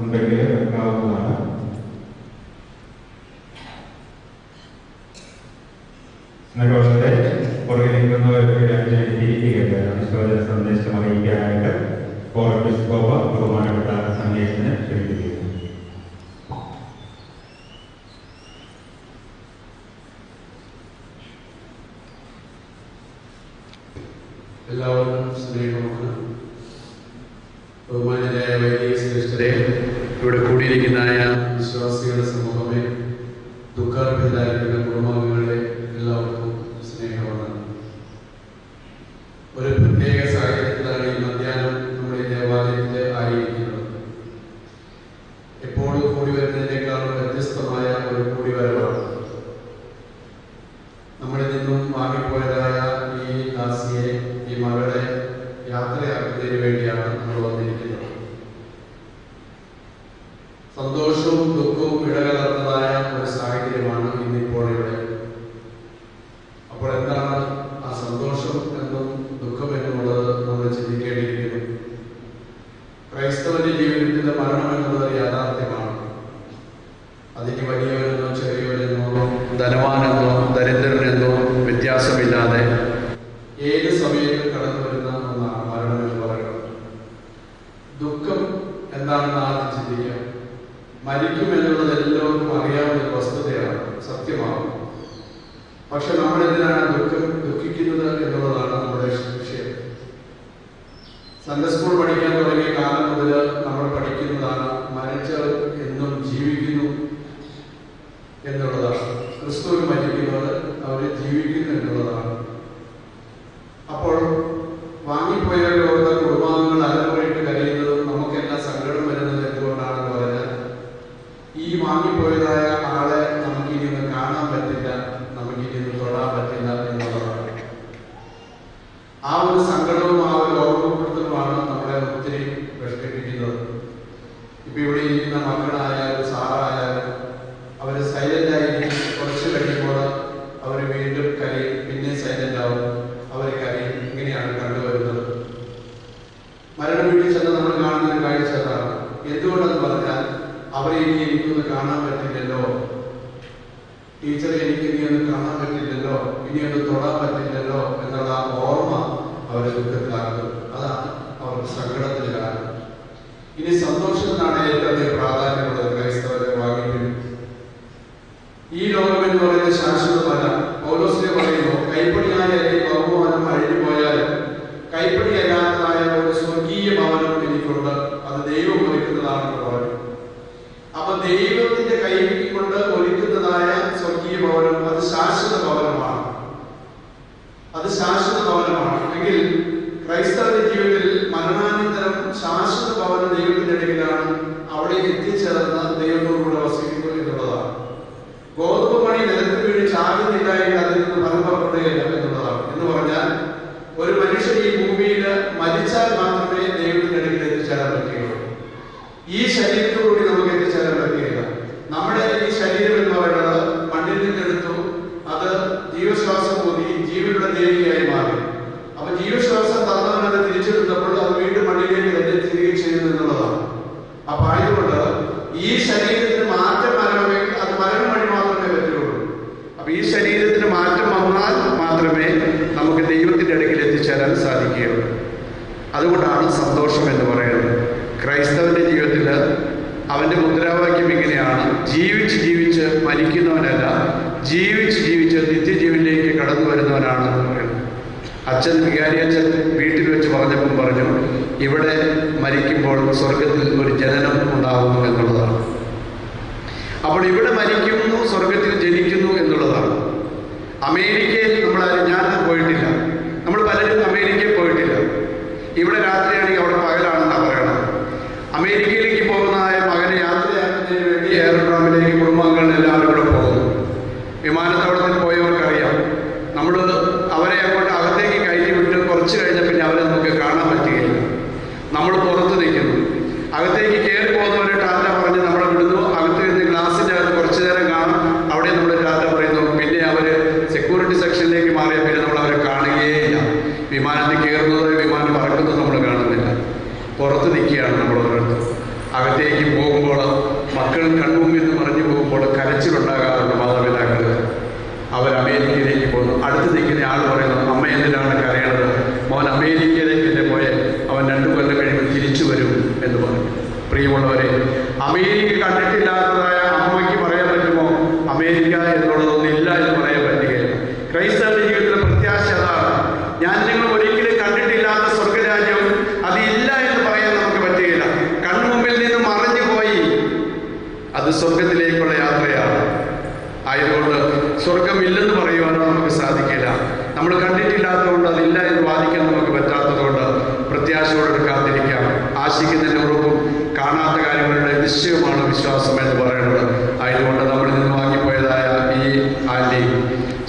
ഉണ്ടെങ്കിൽ വെക്കാവുന്നതാണ്. സ്നേഹവശത്തെ പുറകിലിരിക്കുന്നവർക്ക് വിശ്വാസ സന്ദേശം അറിയിക്കാനായിട്ട് കോർബിസ്കോപ്പ ബഹുമാനപ്പെട്ട സന്ദേശത്തിന് ക്ഷണിക്കുന്നു. എല്ലാവർക്കും സ്നേഹമാണ്. ബഹുമാന്യരായ വൈദിക ശ്രേഷ്ഠരെ, ഇവിടെ കൂടിയിരിക്കുന്നതായ വിശ്വാസികളുടെ സമൂഹമേ, ദുഃഖാർഹരായിരിക്കുന്ന കുടുംബാംഗങ്ങളെ എല്ലാവർക്കും സ്നേഹമാണ്. ഒരു പ്രത്യേക സാഹചര്യത്തിലാണ് ഈ മധ്യാഹ്നം നമ്മുടെ ഈ ദേവാലയത്തിൽ ആയിരിക്കുന്നത്. എപ്പോഴും കൂടി വരുന്നതിനേക്കാളും വ്യത്യസ്തമായ ഒരു കൂടിവരവാണ്. നമ്മളിൽ നിന്നും വാങ്ങിപ്പോയതായ ഈ ദാസിയെ, ഈ മകളെ യാത്രയാക്കുന്നതിന് വേണ്ടിയാണ് നമ്മൾ വന്നിരിക്കുന്നത്. സന്തോഷവും ദുഃഖവും ഇടകലർന്നതായ ഒരു സാഹചര്യമാണ് ഇന്നിപ്പോൾ ഇവിടെ. അപ്പോൾ എന്താണ് ആ സന്തോഷം എന്നും ദുഃഖം എന്നുള്ളത് നമ്മൾ ചിന്തിക്കേണ്ടിയിരിക്കുന്നു. ക്രൈസ്തവന്റെ ജീവിതത്തിലെ മരണം എന്നുള്ളത് യാഥാർത്ഥ്യമാണ്. അതിന് വലിയവരെന്നോ ചെറിയവരെന്നോ ധനവാനെന്നോ ദരിദ്രനെന്നോ വ്യത്യാസമില്ലാതെ ഏത് സമയത്തും കടന്നു വരുന്ന ഒന്നാണ് മരണം എന്ന് പറയുന്നത്. ദുഃഖം എന്താണെന്ന് ആദ്യം ചിന്തിക്കാം. മരിക്കും എന്നുള്ളത് എല്ലാവർക്കും അറിയാവുന്ന ഒരു വസ്തുതയാണ്, സത്യമാണ്. പക്ഷെ നമ്മളെന്തിനാണ് ദുഃഖിക്കുന്നത് എന്നുള്ളതാണ് നമ്മുടെ വിഷയം. സൺഡേ സ്കൂൾ പഠിക്കാൻ തുടങ്ങിയ കാലം മുതൽ നമ്മൾ പഠിക്കുന്നതാണ് മരിച്ചവർ എന്നും ജീവിക്കുന്നു എന്നുള്ളതാണ്. ക്രിസ്തുവിൽ മരിക്കുന്നവർ അവർ ജീവിക്കുന്നു എന്നുള്ളതാണ്. അപ്പോൾ വാങ്ങിപ്പോയവരോട് കുടുംബാംഗങ്ങൾ അലമുറയിട്ട് കരയുന്നതും നമുക്കെല്ലാം സങ്കടം വരുന്നത് എന്തുകൊണ്ടാണെന്ന് പറഞ്ഞാൽ, ഈ വാങ്ങിപ്പോയതായ ആളെ നമുക്കിനി ഒന്ന് കാണാൻ പറ്റില്ല, നമുക്കിനി ഒന്ന് തൊടാൻ പറ്റില്ല എന്നുള്ളതാണ്. ആ ഒരു സങ്കടവും ആ ഒരു ഓർമ്മപ്പെടുത്തലുമാണ് നമ്മളെ ഒത്തിരി വിഷമിപ്പിക്കുന്നത്. ഇപ്പൊ ഇവിടെ ഇരിക്കുന്ന മക്കളായാലും സാറായാലും അവർ സൈലന്റ് ആയിരിക്കും. കുറച്ച് കഴിയുമ്പോൾ അവർ വീണ്ടും കരയും, പിന്നെ സൈലന്റ് ആവും, അവർ കരയും. ഇങ്ങനെയാണ് കണ്ടുവരുന്നത്. മരണം വീട്ടിൽ ചെന്ന് നമ്മൾ കാണുന്ന ഒരു കാഴ്ച അതാണ്. എന്തുകൊണ്ടെന്ന് പറഞ്ഞാൽ അവരെ ഇനി എനിക്കൊന്ന് കാണാൻ പറ്റില്ലല്ലോ, ടീച്ചറെ എനിക്ക് ഇനി ഒന്ന് കാണാൻ പറ്റില്ലല്ലോ, ഇനി ഒന്ന് തൊടാൻ പറ്റില്ലല്ലോ എന്നുള്ള ആ ഓർമ്മ അവരെ ദുഃഖത്തിലാക്കും. അതാണ് അവർക്ക് സങ്കടത്തിന് കാരണം. ഇനി സന്തോഷത്തിനാണ് ഏറ്റവും അധികം പ്രാധാന്യമുള്ളത് ക്രൈസ്തവരെ വാങ്ങിക്കും. ഈ ലോകം എന്ന് പറയുന്നത് ശാശ്വതമല്ല. പൗലോസിനെ പറയുന്നു, കൈപ്പണിയായ ഈ ബഹുമാനം അഴിഞ്ഞു പോയാലും കൈപ്പണിയല്ലാത്തതായ ഒരു സ്വർഗീയ ഭവനം എനിക്കുണ്ട്, അത് ദൈവം ഒരുക്കുന്നതാണെന്ന് പറഞ്ഞു. അപ്പൊ ദൈവത്തിന്റെ കൈ കൊണ്ട് ഒരുക്കുന്നതായ സ്വർഗീയ ഭവനം അത് ശാശ്വത ഭവനമാണ്. അത് ശാശ്വത ഭവനമാണ്. എങ്കിൽ ക്രൈസ്തവന്റെ ജീവിതത്തിൽ മരണാനന്തരം ശാശ്വത ഭവനം ദൈവത്തിന്റെ ഇടയിലാണ്. അവിടെ എത്തിച്ചേർന്ന് ദൈവത്തോടുകൂടെ വസിക്കുന്നു എന്നുള്ളതാണ്. ഗോതമ്പ് മണി നിലത്ത് വീണ് ചാകുന്നില്ല എങ്കിൽ അതിൽ നിന്ന് ഫലം പുറപ്പെടുകയില്ല എന്നുള്ളതാണ്. എന്ന് പറഞ്ഞാൽ ഒരു മനുഷ്യൻ ഈ ഭൂമിയിൽ മരിച്ചാൽ മാത്രമേ ദൈവത്തിന്റെ ഇടയിൽ എത്തിച്ചേരാൻ പറ്റുകയുള്ളൂ. ഈ ശരീരത്തോടുകൂടി നമുക്ക് എത്തിച്ചേരാൻ പറ്റുകയില്ല. നമ്മുടെ ഈ ശരീരം എന്ന് പറയുന്നത് മണ്ണിൽ നിന്നെടുത്തു, അത് ജീവശ്വാസം ഊതി ജീവനുള്ള ദേവിയായി മാറി. അപ്പൊ ജീവശ്വാസം തന്നവനത് തിരിച്ചെടുത്തപ്പോൾ അത് വീണ്ടും മണ്ണിലേക്ക് തന്നെ തിരികെ ചെയ്യുന്നു എന്നുള്ളതാണ്. അപ്പൊ ആയതുകൊണ്ട് ഈ ശരീരത്തിന് മാറ്റം വരണമെങ്കിൽ അത് മരണം വഴി മാത്രമേ പറ്റുള്ളൂ. അപ്പൊ ഈ ശരീരത്തിന് മാറ്റം വന്നാൽ മാത്രമേ നമുക്ക് ദൈവത്തിന്റെ അടുക്കൽ എത്തിച്ചേരാൻ സാധിക്കുകയുള്ളൂ. അതുകൊണ്ടാണ് സന്തോഷം എന്ന് പറയുന്നത്. ക്രൈസ്തവന്റെ ജീവിതത്തിൽ അവന്റെ മുദ്രാവാക്യം ഇങ്ങനെയാണ്: ജീവിച്ച് ജീവിച്ച് മരിക്കുന്നവനല്ല, ജീവിച്ച് ജീവിച്ച് നിത്യജീവനിലേക്ക് കടന്നു വരുന്നവനാണ് എന്ന് പറയുന്നത്. അച്ഛൻ വികാരി അച്ഛൻ വീട്ടിൽ വെച്ച് പറഞ്ഞപ്പോൾ പറഞ്ഞു, ഇവിടെ മരിക്കുമ്പോൾ സ്വർഗത്തിൽ ഒരു ജനനം ഉണ്ടാകുന്നു എന്നുള്ളതാണ്. അപ്പോൾ ഇവിടെ മരിക്കുന്നു, സ്വർഗത്തിൽ ജനിക്കുന്നു എന്നുള്ളതാണ്. അമേരിക്കയിൽ ഞാൻ പോയിട്ടില്ല, നമ്മൾ പലരും അമേരിക്കയിൽ പോയിട്ടില്ല. ഇവിടെ രാത്രിയാണെങ്കിൽ അവിടെ പകലാണെന്നാണ് പറയണത്. അമേരിക്കയിലേക്ക് പോകുന്നതായ മകനെ യാത്രയാക്കുന്നതിന് വേണ്ടി എയർട്രാമിലേക്ക് കുടുംബാംഗങ്ങൾ എല്ലാവരും കൂടെ പോകുന്നു. വിമാനത്താവളത്തിൽ പോയവർക്കറിയാം, നമ്മൾ അവരെ അങ്ങോട്ട് അകത്തേക്ക് കയറ്റി വിട്ട് കുറച്ച് കഴിഞ്ഞ പിന്നെ അവരെ നമുക്ക് കാണാൻ പറ്റുകയില്ല. നമ്മൾ പുറത്ത് നിൽക്കുന്നു. അകത്തേക്ക് കയറി പോകുന്നവരെ ടാറ്റ പറഞ്ഞ് നമ്മളെ വിടുന്നു. അകത്ത് നിന്ന് ഗ്ലാസിൻ്റെ അകത്ത് കുറച്ചു നേരം കാണും, അവിടെ നമ്മൾ ടാറ്റ പറയുന്നു. പിന്നെ അവർ സെക്യൂരിറ്റി സെക്ഷനിലേക്ക് മാറിയ പിന്നെ നമ്മൾ അവരെ കാണുകയില്ല. വിമാനത്തിൽ കയറുന്നത് വിമാനം പറക്കുന്നത് നമ്മൾ കാണുന്നില്ല. കൺമുമ്പിൽ നിന്ന് മറിഞ്ഞു പോകുമ്പോൾ കരച്ചിലുണ്ടാകാറുണ്ട് മാതാപിതാക്കൾ. അവർ അമേരിക്കയിലേക്ക് പോകുന്നു. അടുത്ത് നിൽക്കുന്ന ആൾ പറയുന്നു, അമ്മ എന്തിനാണ് കരയണത്? മോൻ അമേരിക്കയിലേക്ക് തന്നെ പോയെ, അവൻ 2 കൊല്ലം കഴിയുമ്പോൾ തിരിച്ചു വരും എന്ന് പറഞ്ഞു. പ്രിയമുള്ളവരെ, അമേരിക്ക കണ്ടിട്ടില്ലാത്തതായ അമ്മയ്ക്ക് പറയാൻ പറ്റുമോ അമേരിക്ക എന്നുള്ളതൊന്നും ഇല്ല എന്ന് പറയാൻ പറ്റുകയില്ല. ക്രൈസ്തവ ജീവിതത്തിലെ പ്രത്യാശ അതാണ്. ഞാൻ നിങ്ങൾ ഒരിക്കലും കണ്ടിട്ടില്ലാത്ത സ്വർഗരാജ്യം അതില്ല എന്ന് പറയാൻ നമുക്ക് പറ്റുകയില്ല. കൺമുമ്പിൽ നിന്ന് മറഞ്ഞു പോയി, അത് സ്വർഗത്തിലേക്കുള്ള യാത്രയാണ്. ആയതുകൊണ്ട് സ്വർഗമില്ലെന്ന് പറയുവാനോ നമുക്ക് സാധിക്കില്ല. നമ്മൾ കണ്ടിട്ടില്ലാത്തതുകൊണ്ട് അതില്ല എന്ന് വാദിക്കാൻ നമുക്ക് പറ്റാത്തതുകൊണ്ട് പ്രത്യാശയോടെ കാത്തിരിക്കാം. ആശിക്കുന്നതിൻ്റെ ഉറപ്പും കാണാത്ത കാര്യങ്ങളുടെ നിശ്ചയമാണ് വിശ്വാസം എന്ന് പറയുന്നത്. ആയതുകൊണ്ട് നമ്മളിൽ നിന്ന് വാങ്ങിപ്പോയതായ ഈ ആൻറ്റി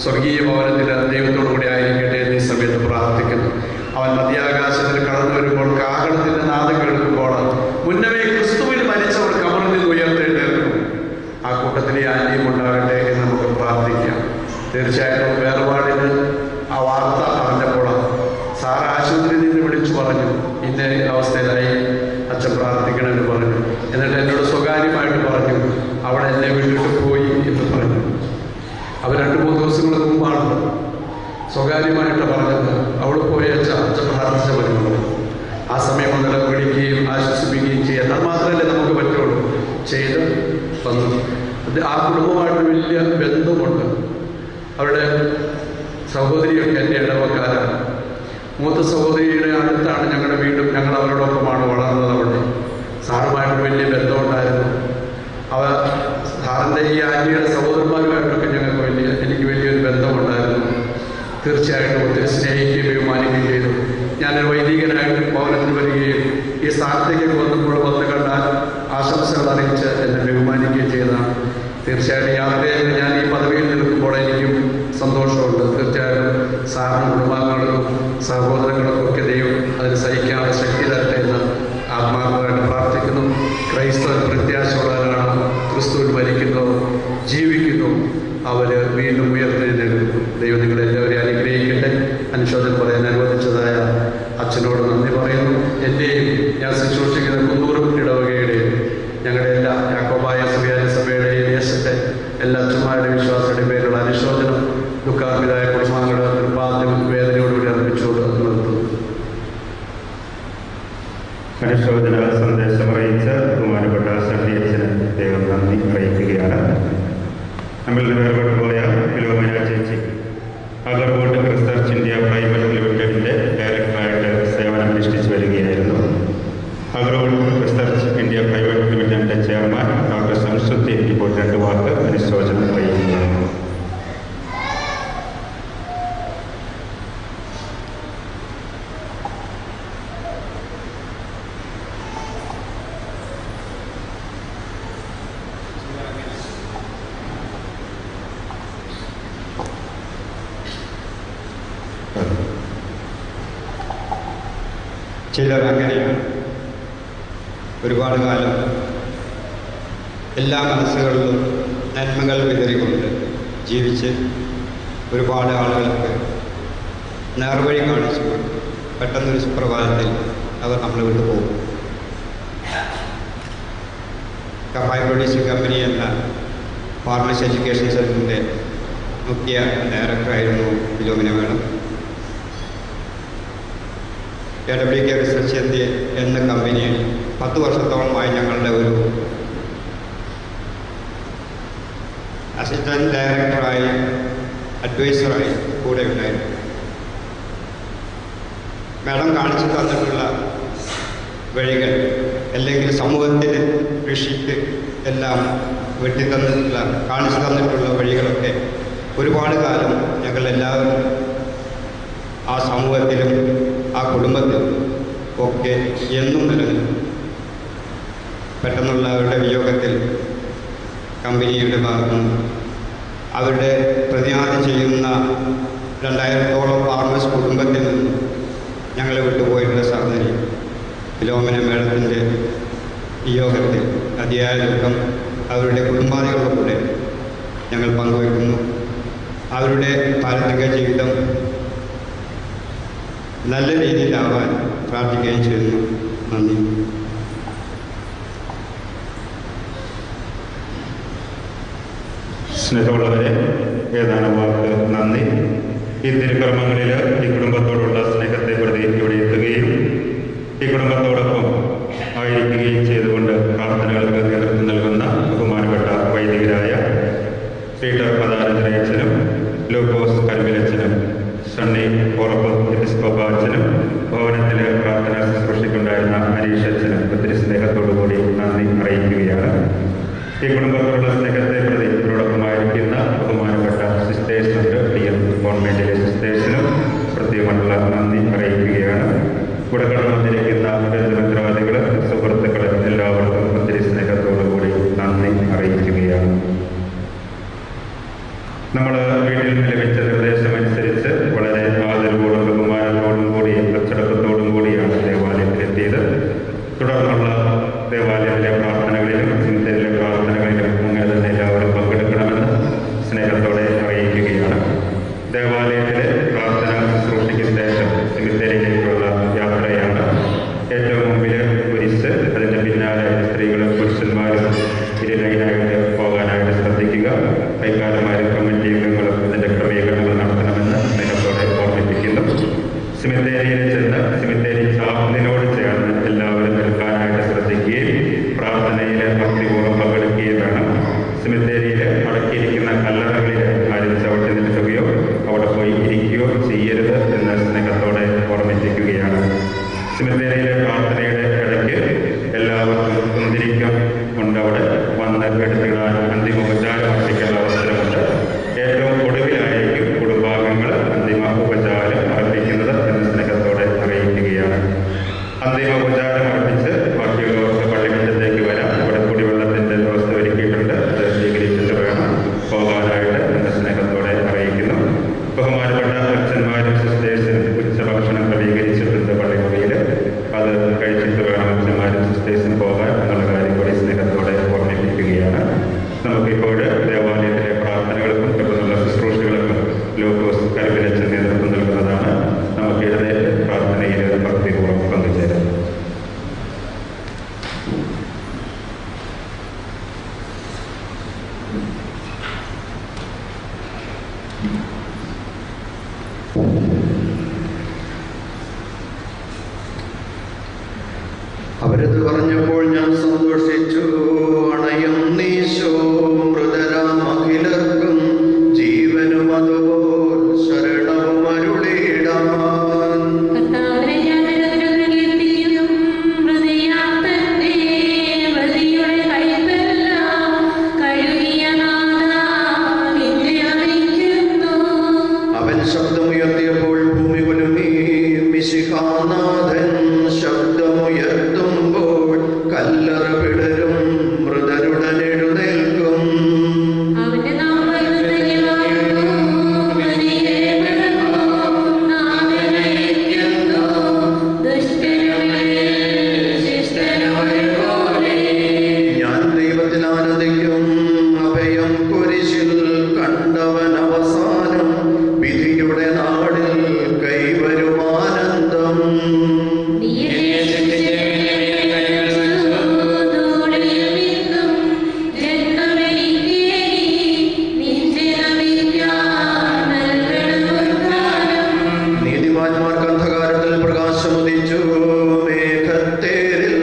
സ്വർഗീയ ഭവനത്തിൽ ദൈവത്തോടു കൂടി ആയിരിക്കട്ടെ എന്ന് ഈ സമയത്ത് പ്രാർത്ഥിക്കുന്നു. അവൻ മധ്യാകാശത്തിൽ കടന്നു വരുമ്പോൾ കാഹളത്തിൻ്റെ നാദം കേൾക്കുമ്പോൾ മുന്നമേ ക്രിസ്തുവിൽ മരിച്ചവർ കബറിൽ നിന്ന് ഉയർത്തെഴുന്നേൽക്കും. ആ കൂട്ടത്തിൽ ഈ ആൻറ്റിയും ഉണ്ടാകട്ടെ എന്ന് നമുക്ക് പ്രാർത്ഥിക്കാം. തീർച്ചയായിട്ടും വേർപാടിന് ആ വാർത്ത അറിഞ്ഞപ്പോൾ സാർ ആശുപത്രിയിൽ നിന്ന് വിളിച്ചു പറഞ്ഞു, ഇന്ന അവസ്ഥയിലായി, അച്ഛൻ പ്രാർത്ഥിക്കണമെന്ന് പറഞ്ഞു. എന്നിട്ട് എന്നോട് സ്വകാര്യമായിട്ട് പറഞ്ഞു, അവിടെ എന്നെ വിട്ടിട്ട് പോയി എന്ന് പറഞ്ഞു. അവർ 2-3 ദിവസങ്ങൾക്ക് മുമ്പാണ് സ്വകാര്യമായിട്ട് പറഞ്ഞത്. അവിടെ പോയി അച്ഛൻ പ്രാർത്ഥിച്ച പറഞ്ഞു. ആ സമയം മുതൽ വിളിക്കുകയും ആശ്വസിപ്പിക്കുകയും ചെയ്യുക, എന്നാൽ മാത്രമല്ലേ നമുക്ക് പറ്റുള്ളൂ. ചെയ്ത് വന്നു. ആ കുടുംബമായിട്ട് വലിയ ബന്ധമുണ്ട്. അവരുടെ സഹോദരിയൊക്കെ എൻ്റെ ഇടവക്കാരാണ്. മൂത്ത സഹോദരിയുടെ അടുത്താണ് ഞങ്ങളുടെ വീണ്ടും. ഞങ്ങൾ അവരോടൊപ്പമാണ് വളർന്നത്. അവിടെ സാറുമായിട്ട് വലിയ ബന്ധമുണ്ടായിരുന്നു. അവർ സാറിൻ്റെ ഈ ആൻറ്റിയുടെ സഹോദരന്മാരുമായിട്ടൊക്കെ എനിക്ക് വലിയൊരു ബന്ധമുണ്ടായിരുന്നു. തീർച്ചയായിട്ടും ഒത്തിരി സ്നേഹിക്കുകയും ബഹുമാനിക്കുകയും ചെയ്തു. ഞാനൊരു വൈദികനായിട്ട് ഭവനത്തിൽ വരികയും ഈ സ്ഥാനത്തേക്ക് വന്നപ്പോൾ വന്ന് കണ്ടാൽ ആശംസകൾ അറിയിച്ച് എന്നെ ബഹുമാനിക്കുകയും ചെയ്തതാണ്. തീർച്ചയായിട്ടും യാത്രയിൽ ഞാൻ ഈ പദവിയിൽ നിൽക്കുമ്പോൾ എനിക്കും സന്തോഷമുണ്ട്. തീർച്ചയായിട്ടും സാറിനും കുടുംബാംഗങ്ങൾക്കും സഹോദരങ്ങൾക്കും ഒക്കെ ദൈവം അതിന് സഹിക്കാനുള്ള ശക്തി തരട്ടെ എന്ന് ആത്മാർത്ഥമായിട്ട് പ്രാർത്ഥിക്കുന്നു. ക്രൈസ്തവൻ പ്രത്യാശയുള്ളവരാണ്. ക്രിസ്തുവിൽ മരിക്കുന്നു, ജീവിക്കുന്നു, അവർ വീണ്ടും ഉയർത്തെഴുന്നേൽക്കുന്നു. ദൈവം നിങ്ങളെല്ലാവരെയും അനുഗ്രഹിക്കട്ടെ. അനുശോചനം പറയാൻ അനുവദിച്ചതായ അച്ഛനോട് നന്ദി പറയുന്നു. എൻ്റെയും ഞാൻ ശുശ്രൂഷിക്കുന്ന കുന്നൂറും ഇടവകയുടെയും ഞങ്ങളുടെ എല്ലാ യാക്കോബായ സുറിയാനി സഭയുടെയും ദേശത്തെ എല്ലാ അച്ഛന്മാരുടെയും വിശ്വാസങ്ങളുടെയും പേരുള്ള അനുശോചനം ദുഃഖാർപ്പിതായ കുടുംബാംഗങ്ങളുടെ നിർബാധ്യം വേദനയോടുകൂടി അർപ്പിച്ചുകൊണ്ട് നിർത്തുന്നു. അനുശോചന സന്ദേശം അറിയിച്ച ബഹുമാനപ്പെട്ട സണ്ണിയച്ഛന് ദൈവം നന്ദി അറിയിക്കുകയാണ്. നമ്മിൽ നിന്ന് വേർപെട്ടു പോയ ഫിലോമിന ചേച്ചി അഗർവോട്ട് റിസർച്ച് ഇന്ത്യ പ്രൈവറ്റ് ലിമിറ്റഡിൻ്റെ ഡയറക്ടറായിട്ട് സേവനം അനുഷ്ഠിച്ചു വരികയായിരുന്നു. അഗർവോട്ട് റിസർച്ച് ഇന്ത്യ പ്രൈവറ്റ് ലിമിറ്റഡിൻ്റെ ചെയർമാൻ ഡോക്ടർ ശംസുദ്ദീൻ ഇപ്പോൾ 2 വാക്ക് അനുശോചനം അറിയിക്കുകയാണ്. ചിലർ അങ്ങനെയാണ്. ഒരുപാട് കാലം എല്ലാ മനസ്സുകളിലും നന്മകൾ വിതറിക്കൊണ്ട് ജീവിച്ച് ഒരുപാട് ആളുകൾക്ക് നേർവഴി കാണിച്ചുകൊണ്ട് പെട്ടെന്നൊരു സുപ്രഭാതത്തിൽ അവർ നമ്മളെ വിട്ടുപോകും. കഫായ് പ്രൊഡ്യൂസിംഗ് കമ്പനി എന്ന ഫാർമസി എഡ്യൂക്കേഷൻ സെൻ്ററിൻ്റെ മുഖ്യ ഡയറക്ടറായിരുന്നു Philomina madam. AWK research India എന്ന കമ്പനിയിൽ 10 വർഷത്തോളമായി ഞങ്ങളുടെ ഒരു അസിസ്റ്റൻറ്റ് ഡയറക്ടറായി അഡ്വൈസറായി കൂടെ ഉണ്ടായിരുന്നു. മാഡം കാണിച്ചു തന്നിട്ടുള്ള വഴികൾ അല്ലെങ്കിൽ സമൂഹത്തിന് കൃഷിക്ക് എല്ലാം വെട്ടിത്തന്നിട്ടുള്ള കാണിച്ചു തന്നിട്ടുള്ള വഴികളൊക്കെ ഒരുപാട് കാലം ഞങ്ങളെല്ലാവരും ആ സമൂഹത്തിലും ആ കുടുംബത്തിലും ഒക്കെ എന്നും നിലനിൽക്കും. പെട്ടെന്നുള്ള അവരുടെ വിയോഗത്തിൽ കമ്പനിയുടെ ഭാഗത്തും അവരുടെ പ്രതിനിധാനം ചെയ്യുന്ന 2000-ഓളം ഫാർമേഴ്സ് കുടുംബത്തിൽ നിന്നും ഞങ്ങളെ വിട്ടുപോയിട്ടുള്ള സഹോദരി ഫിലോമിന മേഡത്തിൻ്റെ വിയോഗത്തിൽ അതിയായ ദുഃഖം അവരുടെ കുടുംബാദികളുടെ കൂടെ ഞങ്ങൾ പങ്കുവയ്ക്കുന്നു. അവരുടെ പാരത്രിക ജീവിതം നല്ല രീതിയിലാവാൻ പ്രാർത്ഥിക്കുകയും ചെയ്യുന്നു. നന്ദി. സ്നേഹമുള്ളവരെ, ഏതാനും വാക്ക് നന്ദി. ഈ തിരുക്കർമ്മങ്ങളിൽ ഈ കുടുംബത്തോടുള്ള സ്നേഹത്തെ പ്രതി ഇവിടെ എത്തുകയും ഈ കുടുംബത്തോടൊപ്പം ആയിരിക്കുകയും ചെയ്തുകൊണ്ട് പ്രാർത്ഥനകൾക്ക് നേതൃത്വം നൽകുന്ന ബഹുമാനപ്പെട്ട വൈദികരായ പീറ്റർ പതാരഞ്ചനയച്ചനും ലൂക്കോസ് കൽവിലച്ചനും സണ്ണി ഉറപ്പ് എപ്പിസ്കോപ്പാച്ചനും ഭവനത്തിൽ പ്രാർത്ഥന ശുശ്രൂഷയ്ക്കുണ്ടായിരുന്ന അനീഷച്ചനും ഒത്തിരി സ്നേഹത്തോടുകൂടി നന്ദി അറിയിക്കുകയാണ്. ഈ കുടുംബത്തോടുള്ള സ്നേഹത്തെ പ്രതി ഇതിനോടൊപ്പമായിരിക്കുന്ന ബഹുമാനപ്പെട്ട സിസ്റ്റേഴ്സുണ്ട്, DN ഗവൺമെന്റിലെ സിസ്റ്റേഴ്സിനും പ്രത്യേകമായിട്ടുള്ള നന്ദി അറിയിക്കുകയാണ്. ഇവിടെ കടന്നു വന്നിരിക്കുന്ന ബന്ധുമിത്രാദികൾ, സുഹൃത്തുക്കൾ എല്ലാവർക്കും ഒത്തിരി സ്നേഹത്തോടുകൂടി നന്ദി അറിയിക്കുകയാണ്. നമ്മൾ വീട്ടിൽ ലഭിച്ച നിർദ്ദേശമനുസരിച്ച് വളരെ ആദരവോടും ബഹുമാനത്തോടും കൂടി അച്ചടക്കത്തോടും കൂടിയാണ് ദേവാലയത്തിലെത്തിയത്. തുടർന്നുള്ള ദേവാലയത്തിലെ പ്രാർത്ഥനകളിലും സിമിത്തേരിയിലെ പ്രാർത്ഥനകളിലും അങ്ങനെ തന്നെ എല്ലാവരും പങ്കെടുക്കണമെന്ന് സ്നേഹത്തോടെ അറിയിക്കുകയാണ്. ദേവാലയത്തിലെ പ്രാർത്ഥന ശുശ്രൂഷയ്ക്ക് ശേഷം സിമിത്തേരിയിലേക്കുള്ള യാത്രയാണ്. ഏറ്റവും മുമ്പിൽ കുരിശ്, അതിൻ്റെ പിന്നാലെ സ്ത്രീകളും പുരുഷന്മാരും ഇരുലൈനായിട്ട് പോകാനായിട്ട് ശ്രദ്ധിക്കുക. കൈക്കാരന്മാരും കമ്മിറ്റി അംഗങ്ങളും ഇതിൻ്റെ ക്രമീകരണങ്ങൾ നടത്തണമെന്ന് സ്നേഹത്തോടെ ഓർമ്മിപ്പിക്കുന്നു. സിമിത്തേരിയിൽ ചെന്ന് സിമിത്തേരി ചാപ്പലിനോട് ചേർന്ന് എല്ലാവരും നിൽക്കാനായിട്ട് ശ്രദ്ധിക്കുകയും പ്രാർത്ഥനയിൽ ഭക്തിപൂർവ്വം പങ്കെടുക്കുകയും വേണം. സിമിത്തേരിയിൽ അടക്കിയിരിക്കുന്ന കല്ലറകളിൽ ആരും ചവിട്ടി നിൽക്കുകയോ അവിടെ പോയി ഇരിക്കുകയോ ചെയ്യരുത് എന്ന് സ്നേഹത്തോടെ ഓർമ്മിപ്പിക്കുകയാണ്. സിമിത്തേരിയിലെ പ്രാർത്ഥനയുടെ ഇടയ്ക്ക് എല്ലാവർക്കും കുന്തിരിക്കം കൊണ്ട് അവിടെ വന്ന് എടുത്തിടാൻ അന്തിമോപചാരം അർപ്പിക്കേണ്ട അവസരമുണ്ട്. ഏറ്റവും ഒടുവിലായിരിക്കും കുടുംബാംഗങ്ങൾ അന്തിമ ഉപചാരം അർപ്പിക്കുന്നത് എന്ന് സ്നേഹത്തോടെ അറിയിക്കുകയാണ്. അന്തിമ ഉപചാരം അർപ്പിച്ച് ബാക്കിയുള്ളവർക്ക് പള്ളിമുറ്റത്തേക്ക് വരാം. ഇവിടെ കുടിവെള്ളത്തിൻ്റെ വ്യവസ്ഥ ഒരുക്കിയിട്ടുണ്ട്, അത് സ്വീകരിച്ചിട്ട് വേണം പോകാനായിട്ട് എന്ന് സ്നേഹത്തോടെ അറിയിക്കുന്നു. ബഹുമാനപ്പെട്ട അച്ഛന്മാരും സിസ്റ്റേഴ്സിനും ഉച്ചഭക്ഷണം ക്രമീകരിച്ചിട്ടുണ്ട് പള്ളിമുറിയിൽ. അത് കഴിച്ചിട്ട് വേണം അച്ഛന്മാരും സിസ്റ്റേഴ്സിനും പോകാൻ എന്നുള്ള കാര്യം കൂടി സ്നേഹത്തോടെ ഓർമ്മിപ്പിക്കുകയാണ്. നമുക്കിപ്പോൾ ദേവാലയത്തിലെ പ്രാർത്ഥനകൾക്കും തുടർന്നുള്ള ശുശ്രൂഷകൾക്കും ലൂക്കോസ് കൽവിലച്ചൻ നേതൃത്വം നൽകുന്നതാണ്. നമുക്ക് എഴുന്നേറ്റ് പ്രാർത്ഥനയിൽ ഭക്തിപൂർവ്വം പങ്കുചേരാം. അവരത് പറഞ്ഞപ്പോൾ ഞാൻ സന്തോഷിച്ചു. അണയും നീശോ മൃതരാം അഖിലർക്കും ജീവനും അതുപോൽ ശരണവും അരുളിടാൻ. അവൻ ശബ്ദമുയർത്തിയപ്പോൾ ഭൂമി കുലുങ്ങി. മിശിഹാനാഥൻ ശബ്ദമുയർത്തുമ്പോൾ കല്ലറ പിടരും, മൃതരുടൻ എഴുന്നേൽക്കും. ഞാൻ ദൈവത്തിൽ ആനന്ദിക്കും. അഭയം കുരിശിൽ കണ്ടവൻ അവസാനം വിധിയുടെ നാടിൽ കൈവരും ആനന്ദം. നീതിമാന്മാർക്ക് അന്ധകാരത്തിൽ പ്രകാശമുദിച്ചു. മേഘത്തേരിൽ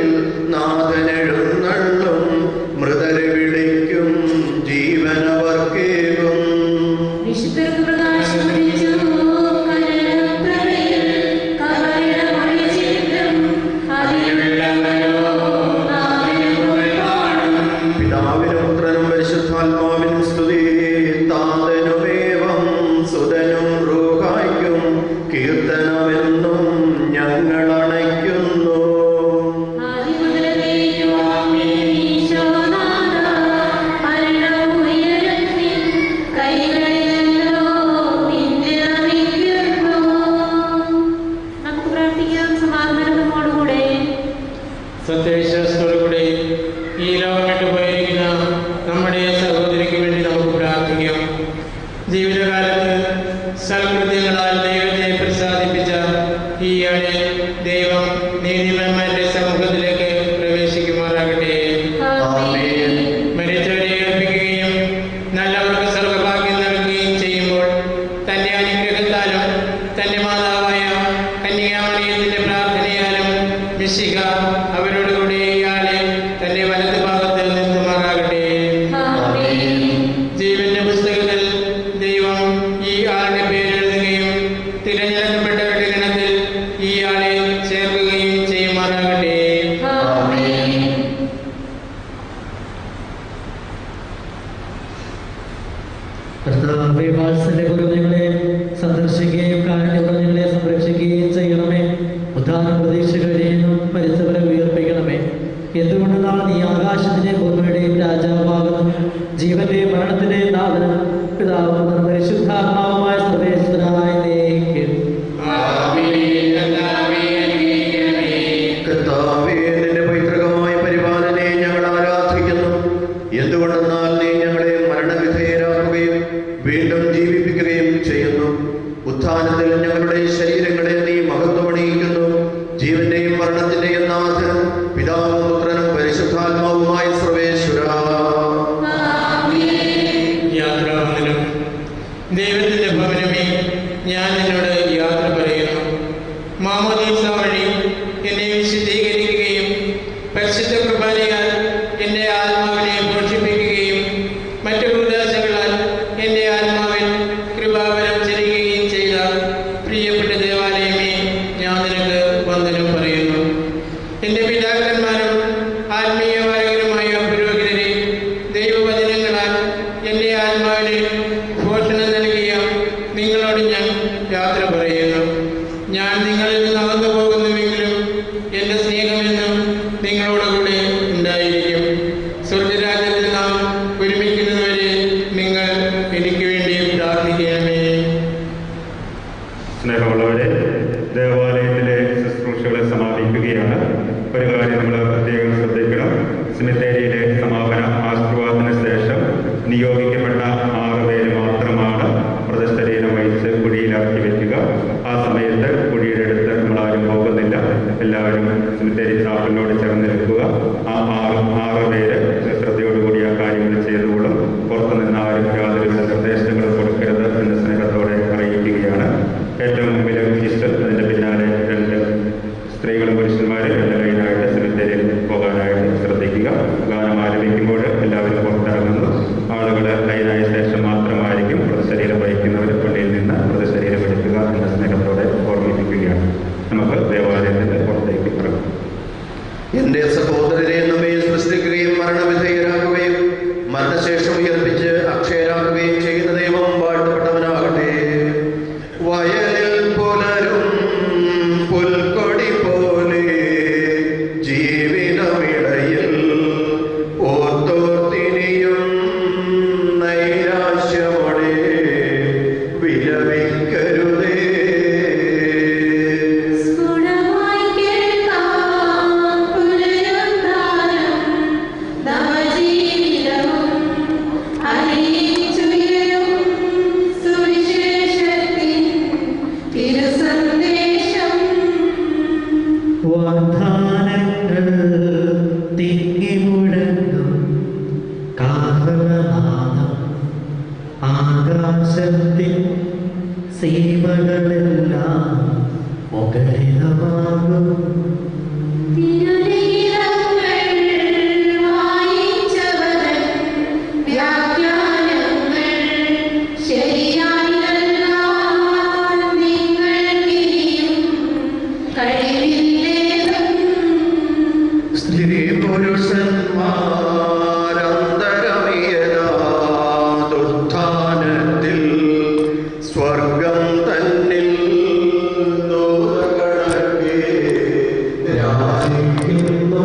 നാഥൻ എഴുന്നള്ളും, മൃതരെ വിളിക്കും, ജീവനവർക്കേകും. പിതാവിനും പുത്രനും പരിശുദ്ധാത്മാവിനും സ്തുതി. താതനുമേവം സുതനും റൂഹായ്ക്കും കീർത്തനമെന്നും ഞങ്ങൾ അണയ്ക്കുന്നു. നമുക്ക് പ്രാർത്ഥിക്കാം സമാധാനത്തോടുകൂടെ. സത്യവിശ്വാസത്തോടുകൂടി ഈ ലോകം വിട്ടുപോയിരിക്കുന്ന നമ്മുടെ സഹോദരിക്ക് വേണ്ടി നമുക്ക് പ്രാർത്ഥിക്കാം. ജീവിതകാലത്ത് സൽകൃത്യങ്ങളാൽ ദൈവത്തെ പ്രസാദിപ്പിച്ച ഈയാളെ ദൈവം നീതിമാന്മാരുടെ സമൂഹത്തിലേക്ക് പ്രവേശിക്കുമാറാകട്ടെ. മരിച്ചവരെ ഏൽപ്പിക്കുകയും നല്ലവർക്ക് കർത്താവേ, വാത്സല്യപൂർവ്വം ഞങ്ങളെ സന്ദർശിക്കുകയും കാരുണ്യപൂർവ്വം ഞങ്ങളെ സംരക്ഷിക്കുകയും ചെയ്യണമേ. ഉദ്ധാനം പ്രതീക്ഷകളെയും പരിസരം ഉയർപ്പിക്കണമേ. എന്തുകൊണ്ടെന്നാൽ നീ ആകാശത്തിന്റെ ഭൂമിയുടെയും രാജാവാകുന്നു, ജീവന്റെയും മരണത്തിന്റെയും നാഥനും പിതാവും പരിശുദ്ധാത്മാവുമായ സർവേശ്വരനായ നീക്കും. കർത്താവേ, നിന്റെ പൈതൃകമായ പരിപാലനയെ ഞങ്ങൾ ആരാധിക്കുന്നു. എന്തുകൊണ്ടെന്നാൽ നീ ഞങ്ങളെ മരണവിധേയരാക്കുകയും വീണ്ടും ജീവിപ്പിക്കുകയും ചെയ്യുന്നു. ഉത്ഥാനത്തിൽ ഞങ്ങളുടെ ശരീരങ്ങളെ നീ മഹത്വമണിയിക്കുന്നു. ജീവന്റെയും മരണത്തിന്റെയും നാഥനും പിതാവും പുത്രനും പരിശുദ്ധാത്മാവുമായ സർവേശ്വര. യാത്രാവന്ദനം. ദൈവത്തിന്റെ ഭവനമേ, ഞാൻ നിന്നോട് യാത്ര പറയുന്നു. മാമോദീസ വഴി എന്നെ വിശുദ്ധീകരിക്കുകയും പരിശുദ്ധ കുർബാനയാൽ എൻ്റെ ആത്മാവിനെ പോഷിപ്പിക്കുകയും മറ്റു കൂദാശകളാൽ എൻ്റെ ആത്മാവിൽ കൃപാവരം ചെലുകയും ചെയ്ത പ്രിയപ്പെട്ട ദേവാലയമേ, ഞാൻ നിനക്ക് വന്ദനം പറയുന്നു. എൻ്റെ പിതാക്കന്മാരും ആത്മീയവായകരുമായ പുരോഹിതരെ, ദൈവവചനങ്ങളാൽ എൻ്റെ ആത്മാവിന് പോഷണം നൽകിയ നിങ്ങളോട് ഞാൻ യാത്ര പറയുന്നു. ഞാൻ നിങ്ങളിൽ നിന്ന് അകന്നു പോകുന്നുവെങ്കിലും എൻ്റെ സ്നേഹമെന്നും നിങ്ങളോടുകൂടെ ഉണ്ടായിരിക്കും. സ്വർഗരാജ്യത്തിൽ നാം ഒരുമിക്കുന്നതുവരെ നിങ്ങൾ എനിക്ക് വേണ്ടി പ്രാർത്ഥിക്കണമേ. സ്നേഹമുള്ളവരെ, ദേവാലയത്തിലെ ശുശ്രൂഷകളെ സമാപിക്കുകയാണ്. ഒരു കാര്യം നമ്മൾ പ്രത്യേകം ശ്രദ്ധിക്കണം. സെമിത്തേരിയിലെ സമാപന ആശീർവാദത്തിന് ശേഷം നിയോഗിക്കപ്പെട്ട 6 പേര് മാത്രമാണ് മൃതശരീരം വഹിച്ച് കുഴിയിലാക്കി വെക്കുക. ആ സമയത്ത് കുഴിയുടെ അടുത്ത് നമ്മളാരും പോകുന്നില്ല. എല്ലാവരും സെമിത്തേരി ചാപ്പലിനോട് ചേർന്ന് നിൽക്കുക. ആ 6 പേര് ശ്രദ്ധയോടുകൂടി ആ കാര്യങ്ങൾ ചെയ്തുകൊള്ളും. പുറത്തുനിന്ന് ആരും യാതൊരുവിധ നിർദ്ദേശങ്ങളും കൊടുക്കരുത് എന്ന് സ്നേഹത്തോടെ അറിയിക്കുകയാണ്. ഏറ്റവും മുമ്പിൽ ഈസ്റ്റർ, അതിൻ്റെ പിന്നാലെ 2 സ്ത്രീകളും പുരുഷന്മാരും 2 ലൈനായിട്ട് സെമിത്തേരിയിൽ പോകാനായിട്ട് ശ്രദ്ധിക്കുക. ഗാനം ആരംഭിക്കുമ്പോൾ എല്ലാവരും പുറത്തിറങ്ങുന്നു. ആളുകൾ ലൈനായ ശേഷം മാത്രമായിരിക്കും മൃതശരീരം വഹിക്കുന്നവർ പള്ളിയിൽ നിന്ന് മൃതശരീരം എടുക്കുക എന്ന സ്നേഹത്തോടെ ഓർമ്മിപ്പിക്കുകയാണ്. നമുക്ക് ദേവാലയത്തിൻ്റെ പുറത്തേക്ക് ഇറങ്ങാം. എന്റെ സഹോദരരെ, നമ്മെ സൃഷ്ടിക്കുകയും മരണവിധേയരാക്കുകയും മരണശേഷം ഉയർപ്പിച്ച് അക്ഷയരാക്കുകയും ചെയ്യുന്ന ദൈവം വാഴ്ത്തപ്പെട്ടവനാകട്ടെ. വയലിൽ പുലരും പുൽക്കൊടി പോലെ ജീവിതമിടയിൽ ഓർത്തോർത്തിനിയും നൈരാശ്യമോടെ വിലപിക്കരുതേ. വാഗ്ദാനങ്ങൾ തിങ്ങിമുഴങ്ങും കാഹളനാദം, ആകാശത്തിൻ സീമകളെല്ലാം മുഖരിതമാകും. സ്ത്രീ പുരുഷന്മാരന്തരമിയതാതുത്ഥാനത്തിൽ സ്വർഗം തന്നിൽ നൂറുകണക്കെ ധ്യാനിക്കുന്നു.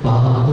പാപ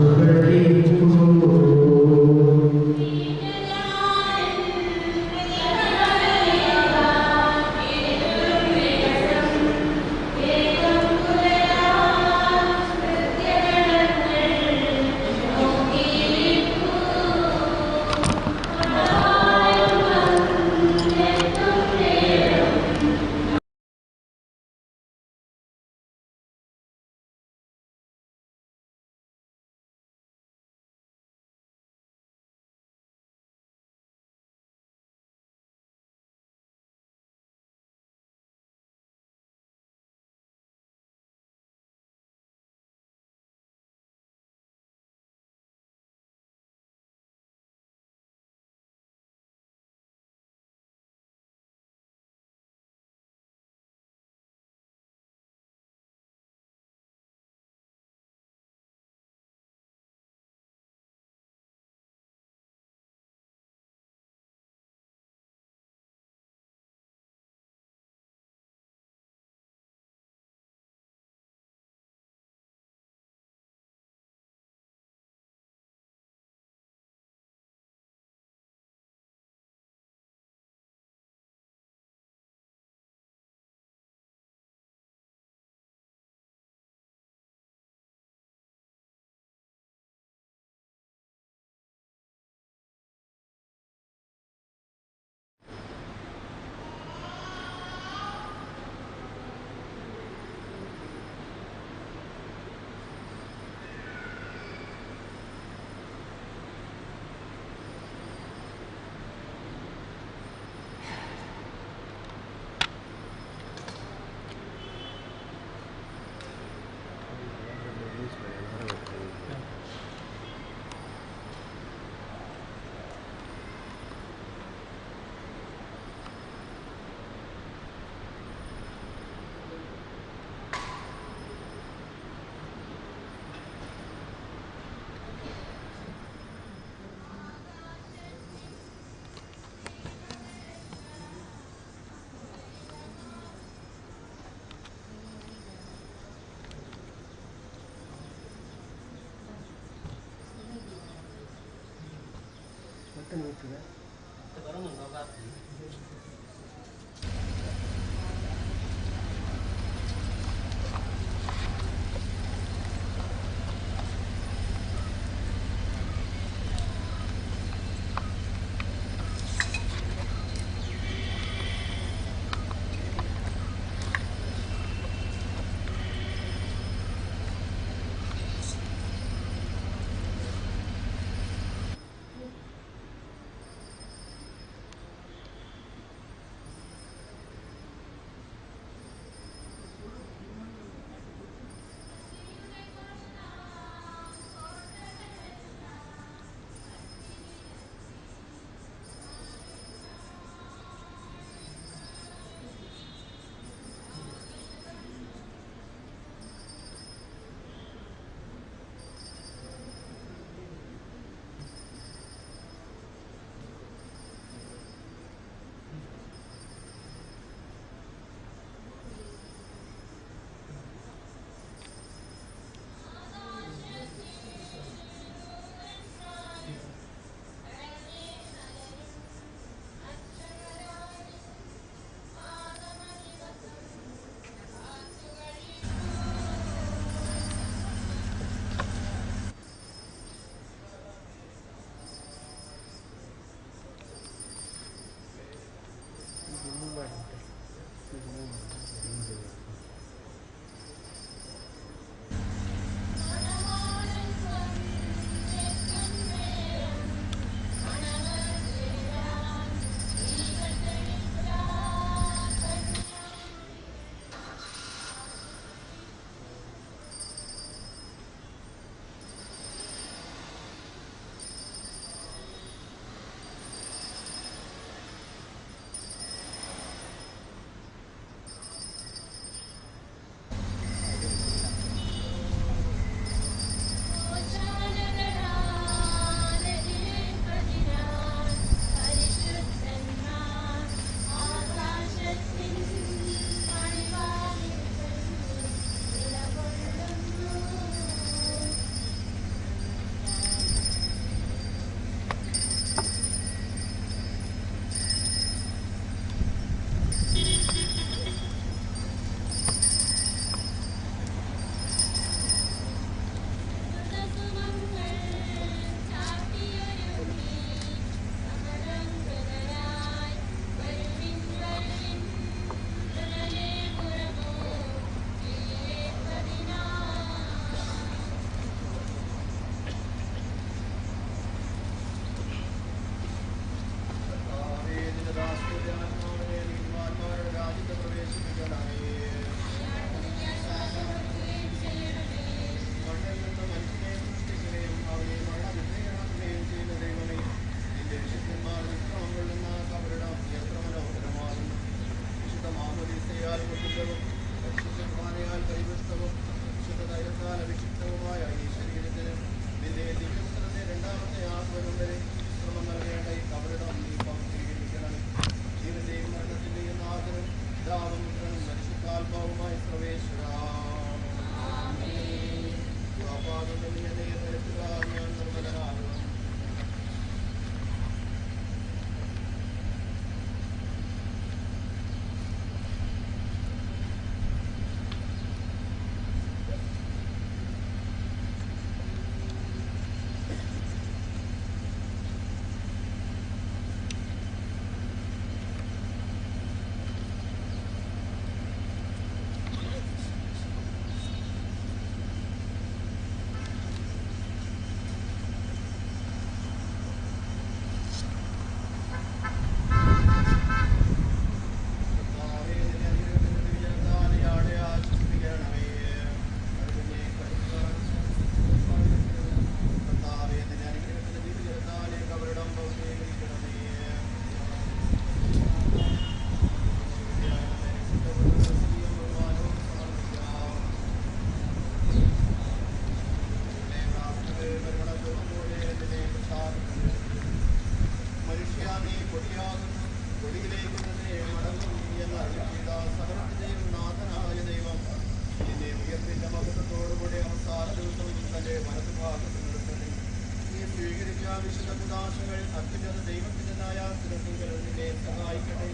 ഈ സ്വീകരിച്ച വിശുദ്ധ കുദാശകൾ അത്യുന്നത ദൈവത്തിന്റെ ന്യായാസനത്തിനെ സഹായിക്കട്ടെ.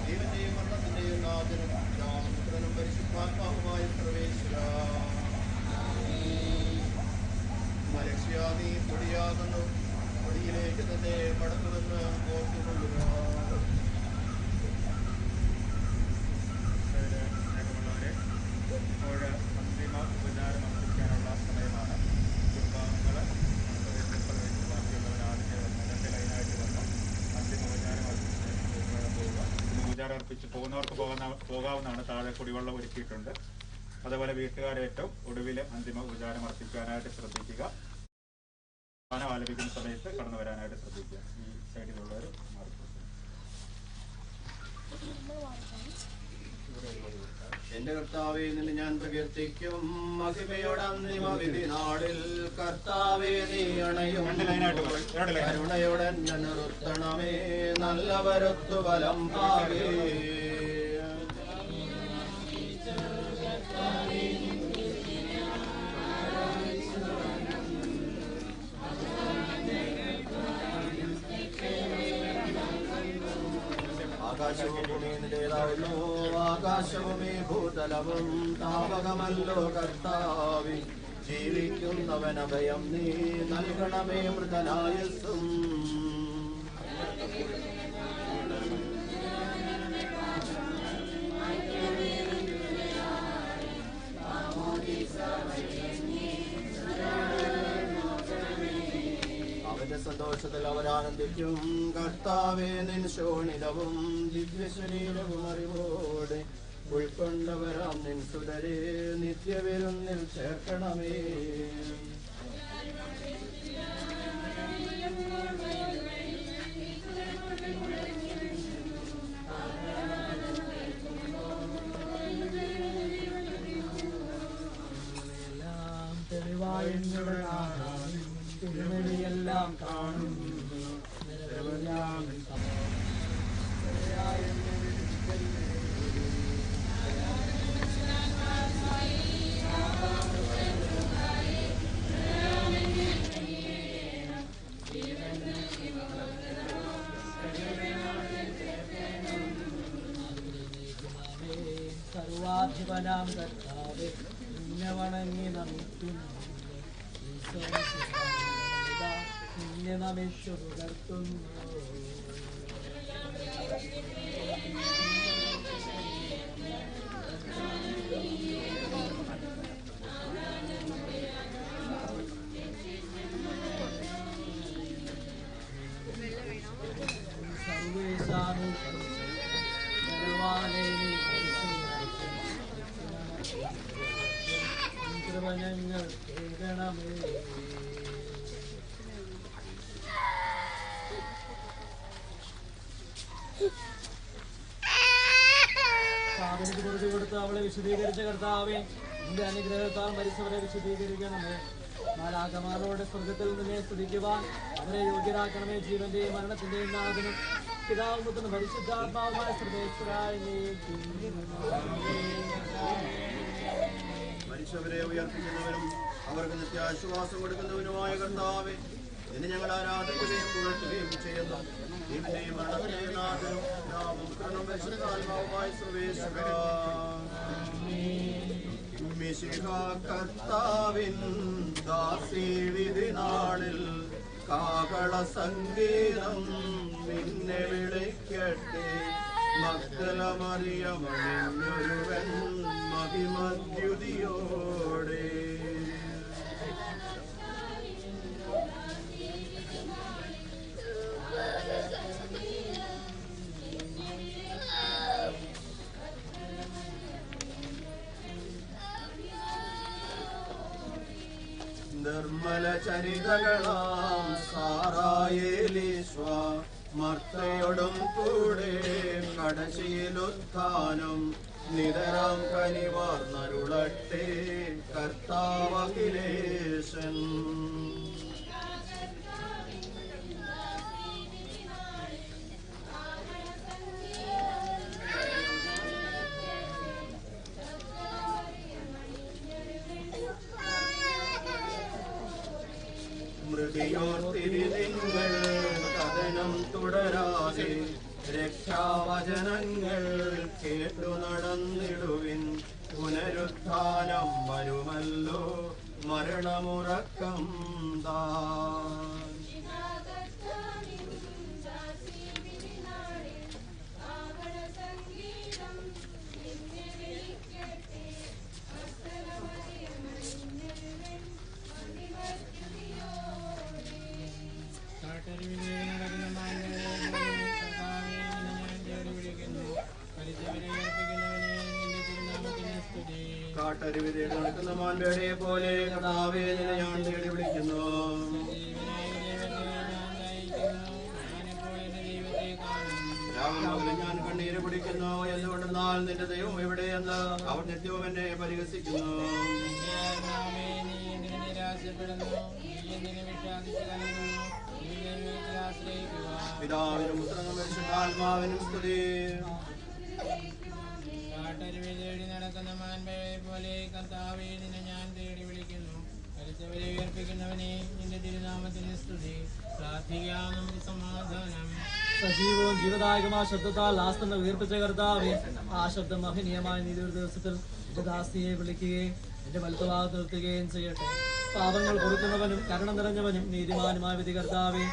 ദൈവന്റെയും മരണത്തിന്റെയും നാഥനും രാമപുത്രനും പരിശുദ്ധാത്മാവുമായ സർവേശ്വര. മനുഷ്യ നീ പൊടിയാകുന്നു, പൊടിയിലേക്ക് തന്നെ മടക്കുമെന്ന് ഓർത്തുകൊള്ളുക. ഇപ്പോൾ അന്തിമ ഉപചാരം അർപ്പിക്കാനുള്ള സമയമാണ്. കുടുംബാംഗങ്ങൾ ബാക്കിയുള്ളവർ ആദ്യം രണ്ട് ലൈനായിട്ട് വന്ന് അന്തിമ ഉപചാരം അർപ്പിച്ച് പോവുക. ഉപചാരം അർപ്പിച്ച് പോകുന്നവർക്ക് പോകാവുന്നതാണ്. താഴെ കുടിവെള്ളം ഒരുക്കിയിട്ടുണ്ട്. അതുപോലെ വീട്ടുകാരേറ്റവും ഒടുവിൽ അന്തിമ ഉപചാരം അർപ്പിക്കാനായിട്ട് ശ്രദ്ധിക്കുക. ഗാനം ആലപിക്കുന്ന സമയത്ത് കടന്നു വരാനായിട്ട് ശ്രദ്ധിക്കുക. ഈ സൈഡിലുള്ളവർ മാറി. എന്റെ കർത്താവേ, നിന്നെ ഞാൻ പ്രകീർത്തിക്കും. മഹിമയുടെ അന്തിമ വിധി നാളിൽ കർത്താവേ നീ അണയും. കരുണയോടെ ഞാൻ നിർത്തണമേ, നല്ലവരൊത്തു ബലം ഭാവേ. ആകാശഭൂമി നിന്റേതാവുന്നു, ആകാശഭൂമി ഭൂതലവും താവകമല്ലോ കർത്താവേ. ജീവിക്കുന്നവനഭയം നീ നൽകണമേ മൃതനായസ്സും. അവന്റെ സന്തോഷത്തിൽ അവരാനന്ദിക്കും. കർത്താവേ, നിൻ ശോണിതവും ദിവ്യശരീരവും അറിവോടെ ഉൾക്കൊണ്ടവരാം നിൻ സുതരെ നിത്യവിരുന്നിൽ ചേർക്കണമേ. തിരുമലിയെല്ലാം കാണുന്നു. സർവാധിപനാം കർത്താവേ, നിന്നെ വണങ്ങി നമിക്കുന്നു. നിന്നെ നമിച്ചു പുലർത്തുന്നു. സർവേശാനു കൃപണങ്ങൾ കേൾക്കണമേ. സാധനത്തിന് കുറിച്ച് കൊടുത്ത് അവളെ വിശദീകരിച്ച കർത്താവേ, നിന്റെ അനുഗ്രഹത്താൽ മരിച്ചവരെ വിശദീകരിക്കണമേ. മാലാഖമാരോട് സ്വർഗത്തിൽ നിന്നെ സ്തുതിക്കുവാൻ അവരെ യോഗ്യരാക്കണമേ. ജീവന്റെയും മരണത്തിന്റെയും നാഥനും പിതാവും പുത്രനും പരിശുദ്ധാത്മാവുമായ സർവേശ്വരായ മനുഷ്യവരെ ഉയർപ്പിക്കുന്നവരും അവർക്ക് നിത്യാശ്വാസം കൊടുക്കുന്നവനുമായ കർത്താവേ, നിന്നെ ഞങ്ങൾ ആരാധിക്കുകയും പുകഴ്ത്തുകയും ചെയ്യുന്നു. ദൈവന്റെയും മരണത്തിന്റെയും നാഥനും പിതാവും പരിശുദ്ധാത്മാവുമായ സർവേശ്വരാ. കർത്താവിൻ ദാസീവിധി നാളിൽ കാഹള സംഗീതം നിന്നെ വിളിക്കട്ടെ. മക്കളമറിയമണിഞ്ഞൊരുവൻ മഹിമദ്യുതിയോടെ. നിർമ്മല ചരിതകളാം സാറായേലീശ്വ മർത്തയോടും കൂടെ കടശീലുത്ഥാനം നിതരാം കനിവാർന്നരുളട്ടെ കർത്താവഖിലേശൻ. മൃതിയോർത്തിരി നിങ്ങൾ കഥനം തുടരാതെ രക്ഷാവചനങ്ങൾ കേട്ടു നടന്നിടുവിൻ. പുനരുത്ഥാനം വരുമല്ലോ, മരണമുറക്കം താൻ. കാട്ടരുവിതെ നടക്കുന്ന മാൻപേടയെ പോലെ കർത്താവേ നിന്നെ ഞാൻ തേടി വിളിക്കുന്നു. രാവിലെ ഞാൻ കണ്ണീര് പിടിക്കുന്നു. എന്തുകൊണ്ടെന്നാൽ നിന്റെ ദൈവം എവിടെയെന്ന് അവർ നിത്യവും എന്നെ പരിഹസിക്കുന്നു. പിതാവിനും പുത്രനും പരിശുദ്ധാത്മാവിനും സ്തുതി. കാട്ടരുവി തേടി നടക്കുന്ന മാൻപേയെ പോലെ കർത്താവേ നിന്നെ ഞാൻ തേടി വിളിക്കുന്നു. മരിച്ചവരെ ഉയർപ്പിക്കുന്നവനെ നിന്റെ തിരുനാമത്തിന് സ്തുതി. പ്രാർത്ഥിക്കാം നമുക്ക് സമാധാനം. സജീവവും ജീവദായകമായ ശബ്ദത്താൽ ആസ്തനെ ഉയർപ്പിച്ച കർത്താവേ, ആ ശബ്ദം മഹനീയമായ നീതി ഒരു ദിവസത്തിൽ എന്റെ ദാസിയെ വിളിക്കുകയും എന്റെ വലത്തുഭാഗത്ത് നിർത്തുകയും ചെയ്യട്ടെ. പാപങ്ങൾ പൊറുക്കുന്നവനും കരുണ നിറഞ്ഞവനും നീതിമാനുമായ വിധി കർത്താവേ,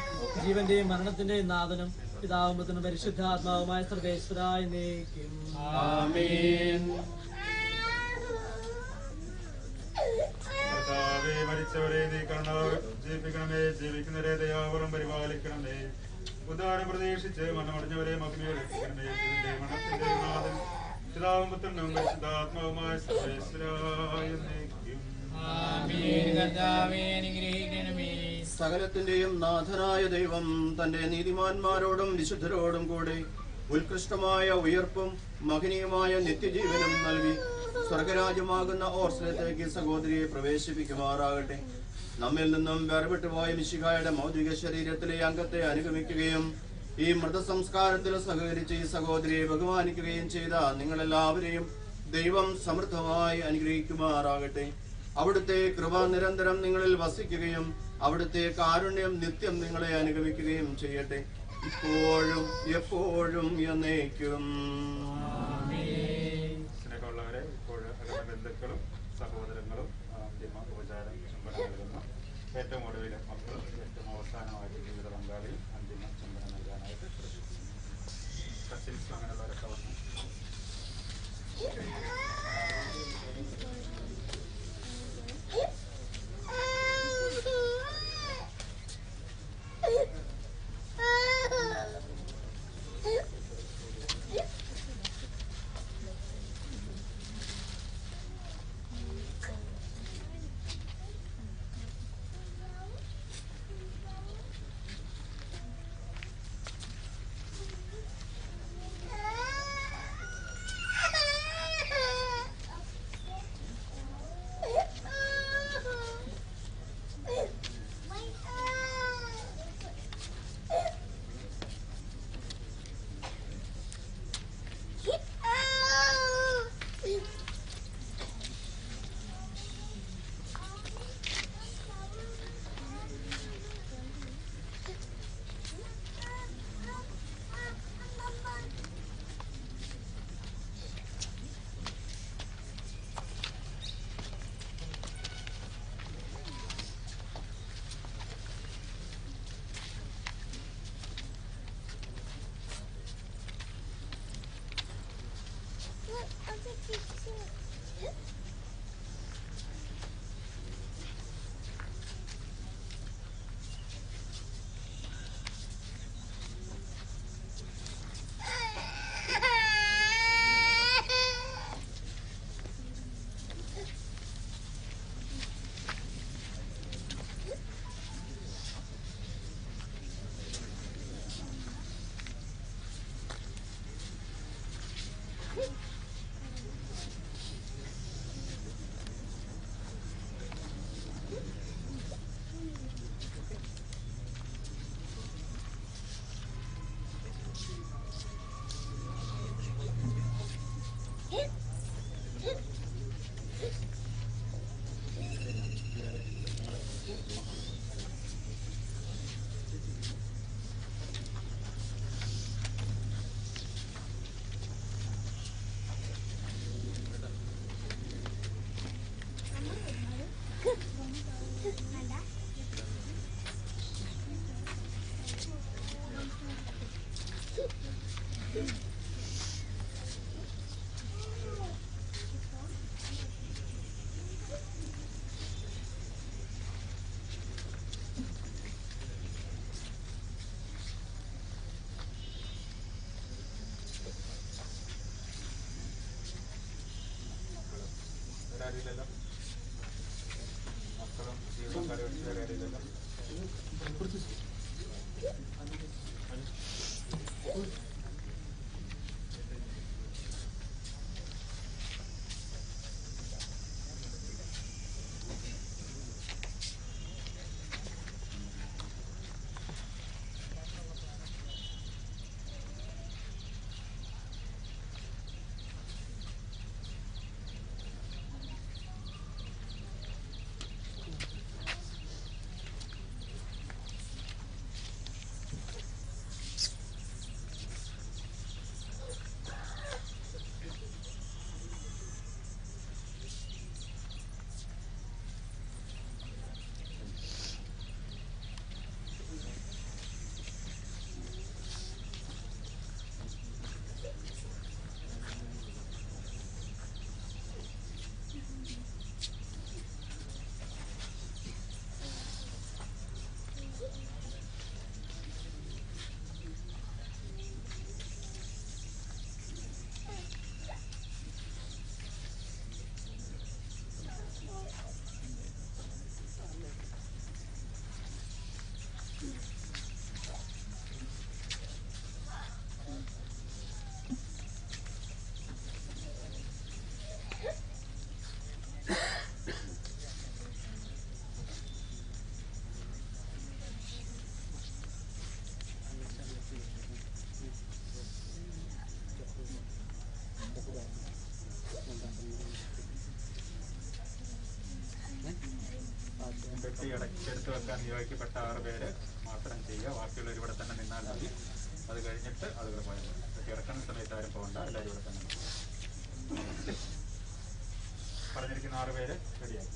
ജീവന്റെയും മരണത്തിന്റെയും നാഥനും പിതാവും പുത്രനും പരിശുദ്ധാത്മാവുമായ സർവേശ്വരായി നീക്കും. ആമേൻ. കർത്താവേ, മരിച്ചവരെ നീ ജീവിപ്പിക്കണമേ, ജീവിക്കുന്നവരെ ദയാപൂർവം പരിപാലിക്കണമേ. ഉദാഹരണം പ്രതീക്ഷിച്ച് മരണമടഞ്ഞവരെ മകനേൽപ്പിക്കണമേ. ഇതിന്റെ മരണത്തിന്റെ നാഥൻ പിതാവും പുത്രനും പരിശുദ്ധാത്മാവുമായ സർവേശ്വരായി നീക്കും. സകലത്തിന്റെയും നാഥനായ ദൈവം തന്റെ നീതിമാന്മാരോടും വിശുദ്ധരോടും കൂടെ ഉത്കൃഷ്ടമായ ഉയർപ്പും മഹനീയമായ നിത്യജീവനും നൽകി സ്വർഗരാജ്യമാകുന്ന ഓർസലത്തേക്ക് സഹോദരിയെ പ്രവേശിപ്പിക്കുമാറാകട്ടെ. നമ്മിൽ നിന്നും വേർപെട്ടുപോയ മിശിഹായുടെ മൗലിക ശരീരത്തിലെ അംഗത്തെ അനുഗമിക്കുകയും ഈ മൃതസംസ്കാരത്തിൽ സഹകരിച്ച് ഈ സഹോദരിയെ ബഹുമാനിക്കുകയും ചെയ്ത നിങ്ങളെല്ലാവരെയും ദൈവം സമൃദ്ധമായി അനുഗ്രഹിക്കുമാറാകട്ടെ. അവിടുത്തെ കൃപ നിരന്തരം നിങ്ങളിൽ വസിക്കുകയും അവിടുത്തെ കാരുണ്യം നിത്യം നിങ്ങളെ അനുഗമിക്കുകയും ചെയ്യട്ടെ, ഇപ്പോഴും എപ്പോഴും എന്നേക്കും. സ്നേഹമുള്ളവരെ, ഇപ്പോൾ ബന്ധുക്കളും സഹോദരങ്ങളും അന്തിമ ഉപചാരം ചുംബനം നൽകുന്നു. ഏറ്റവും ഒടുവിലെ മക്കൾ ഏറ്റവും അവസാനമായിട്ട് ജീവിത പങ്കാളിയും അന്തിമ ചുംബനം നൽകാനായിട്ട് കസിൻസ് അങ്ങനെയുള്ളവരൊക്കെ വന്നു. പെട്ടി എടുത്തു വെക്കാൻ നിയോഗിക്കപ്പെട്ട 6 പേര് മാത്രം ചെയ്യുക. ബാക്കിയുള്ളവർ ഇവിടെ തന്നെ നിന്നാൽ മതി. അത് കഴിഞ്ഞിട്ട് ആളുകൾ പോയാൽ മതി. പെട്ടി ഇറക്കുന്ന സമയത്ത് ആരും പോകണ്ട, എല്ലാവരും ഇവിടെ തന്നെ പറഞ്ഞിരിക്കുന്ന 6 പേര് റെഡിയായി.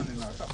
നിന്നാട്ടോ.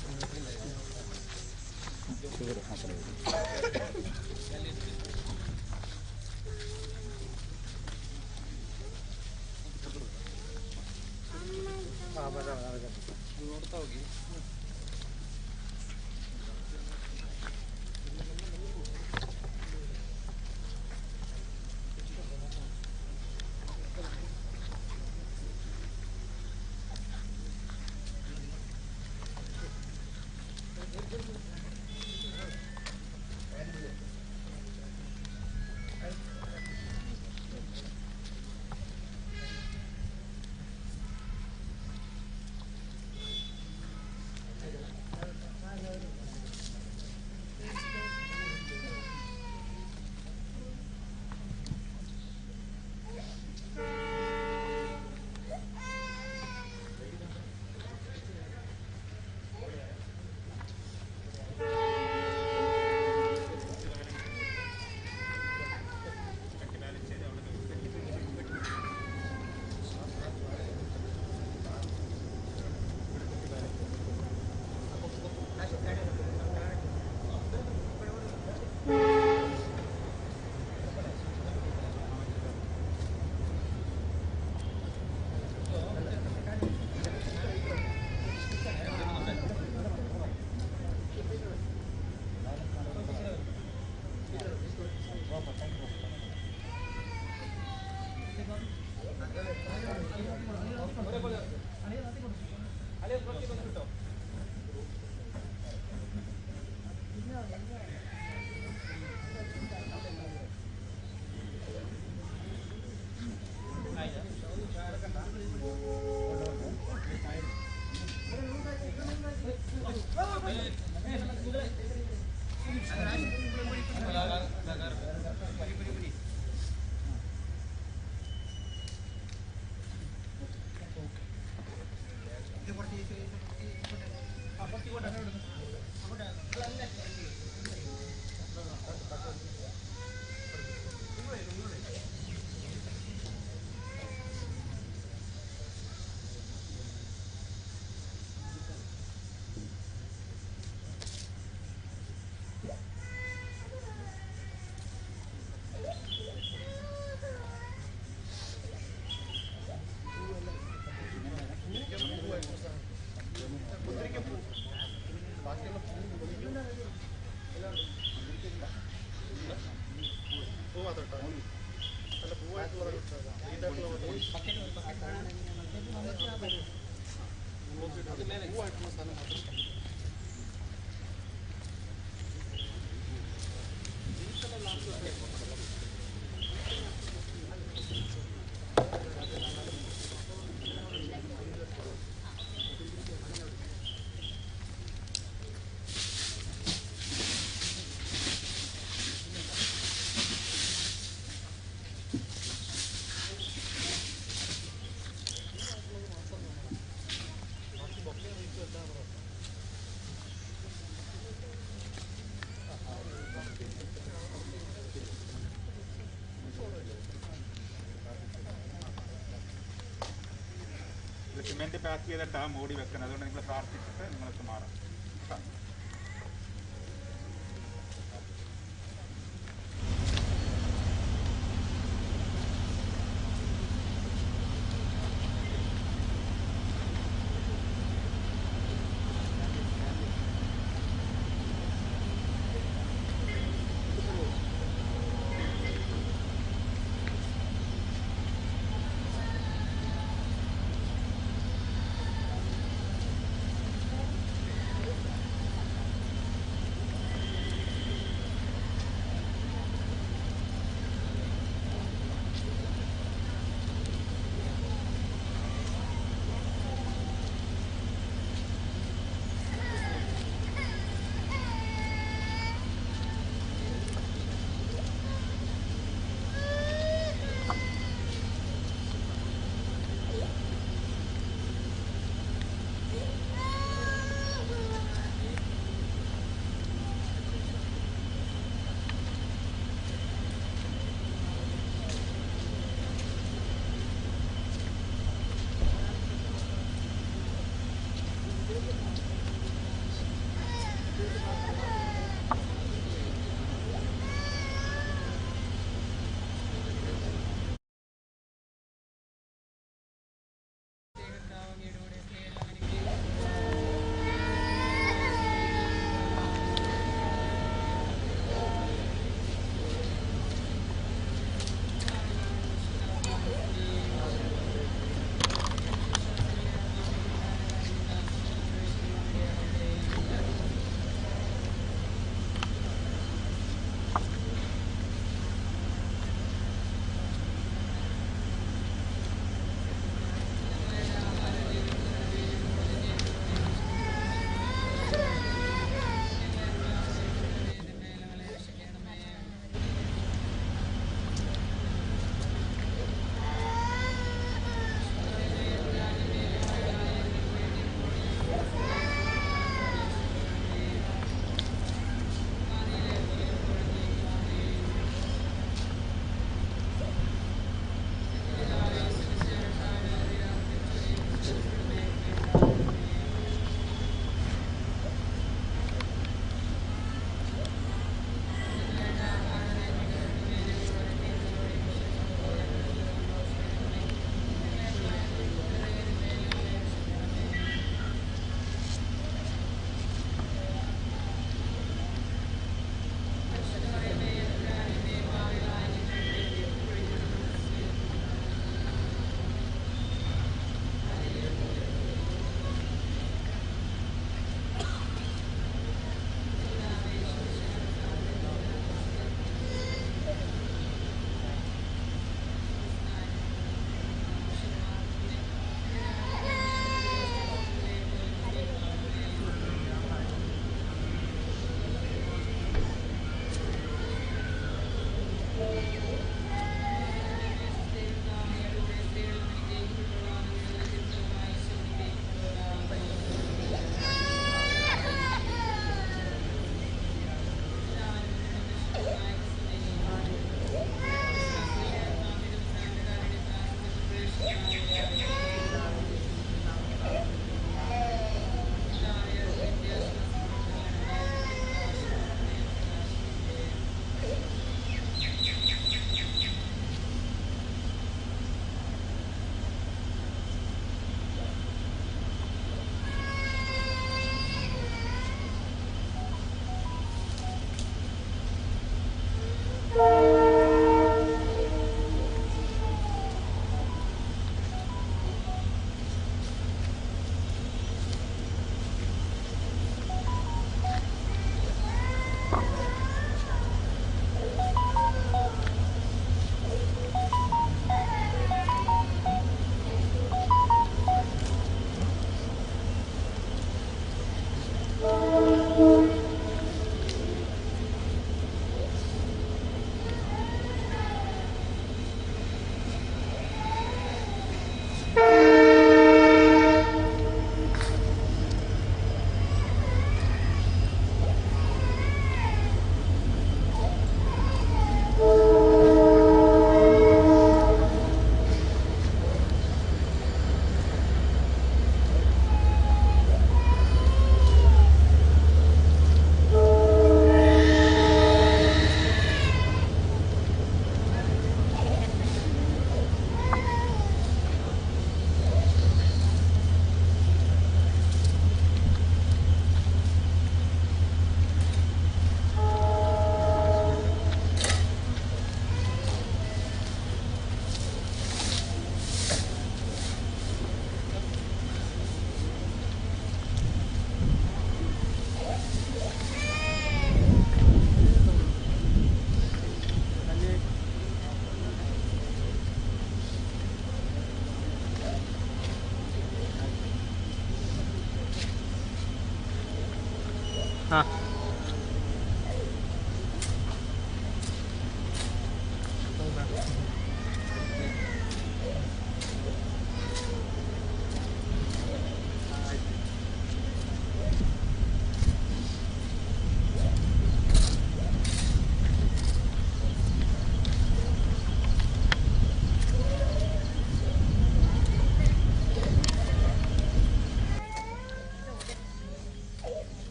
സിമെന്റ് പാക്ക് ചെയ്തിട്ടാണ് മൂടി വെക്കുന്നത്. അതുകൊണ്ട് നിങ്ങൾ പ്രാർത്ഥിച്ചിട്ട് നിങ്ങൾക്ക് മാറാം.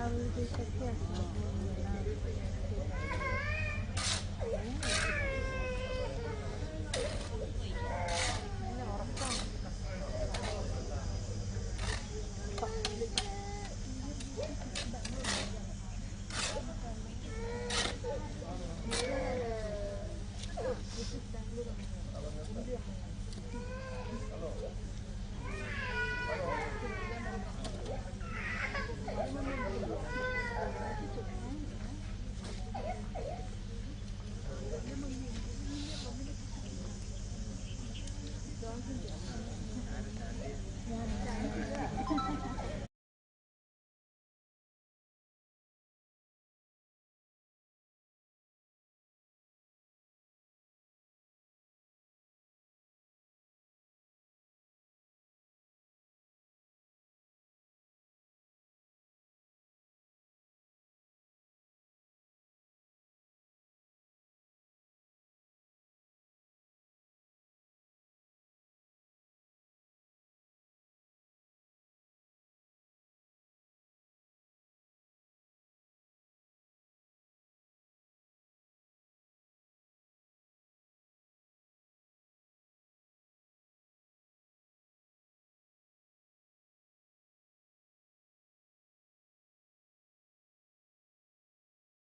I will be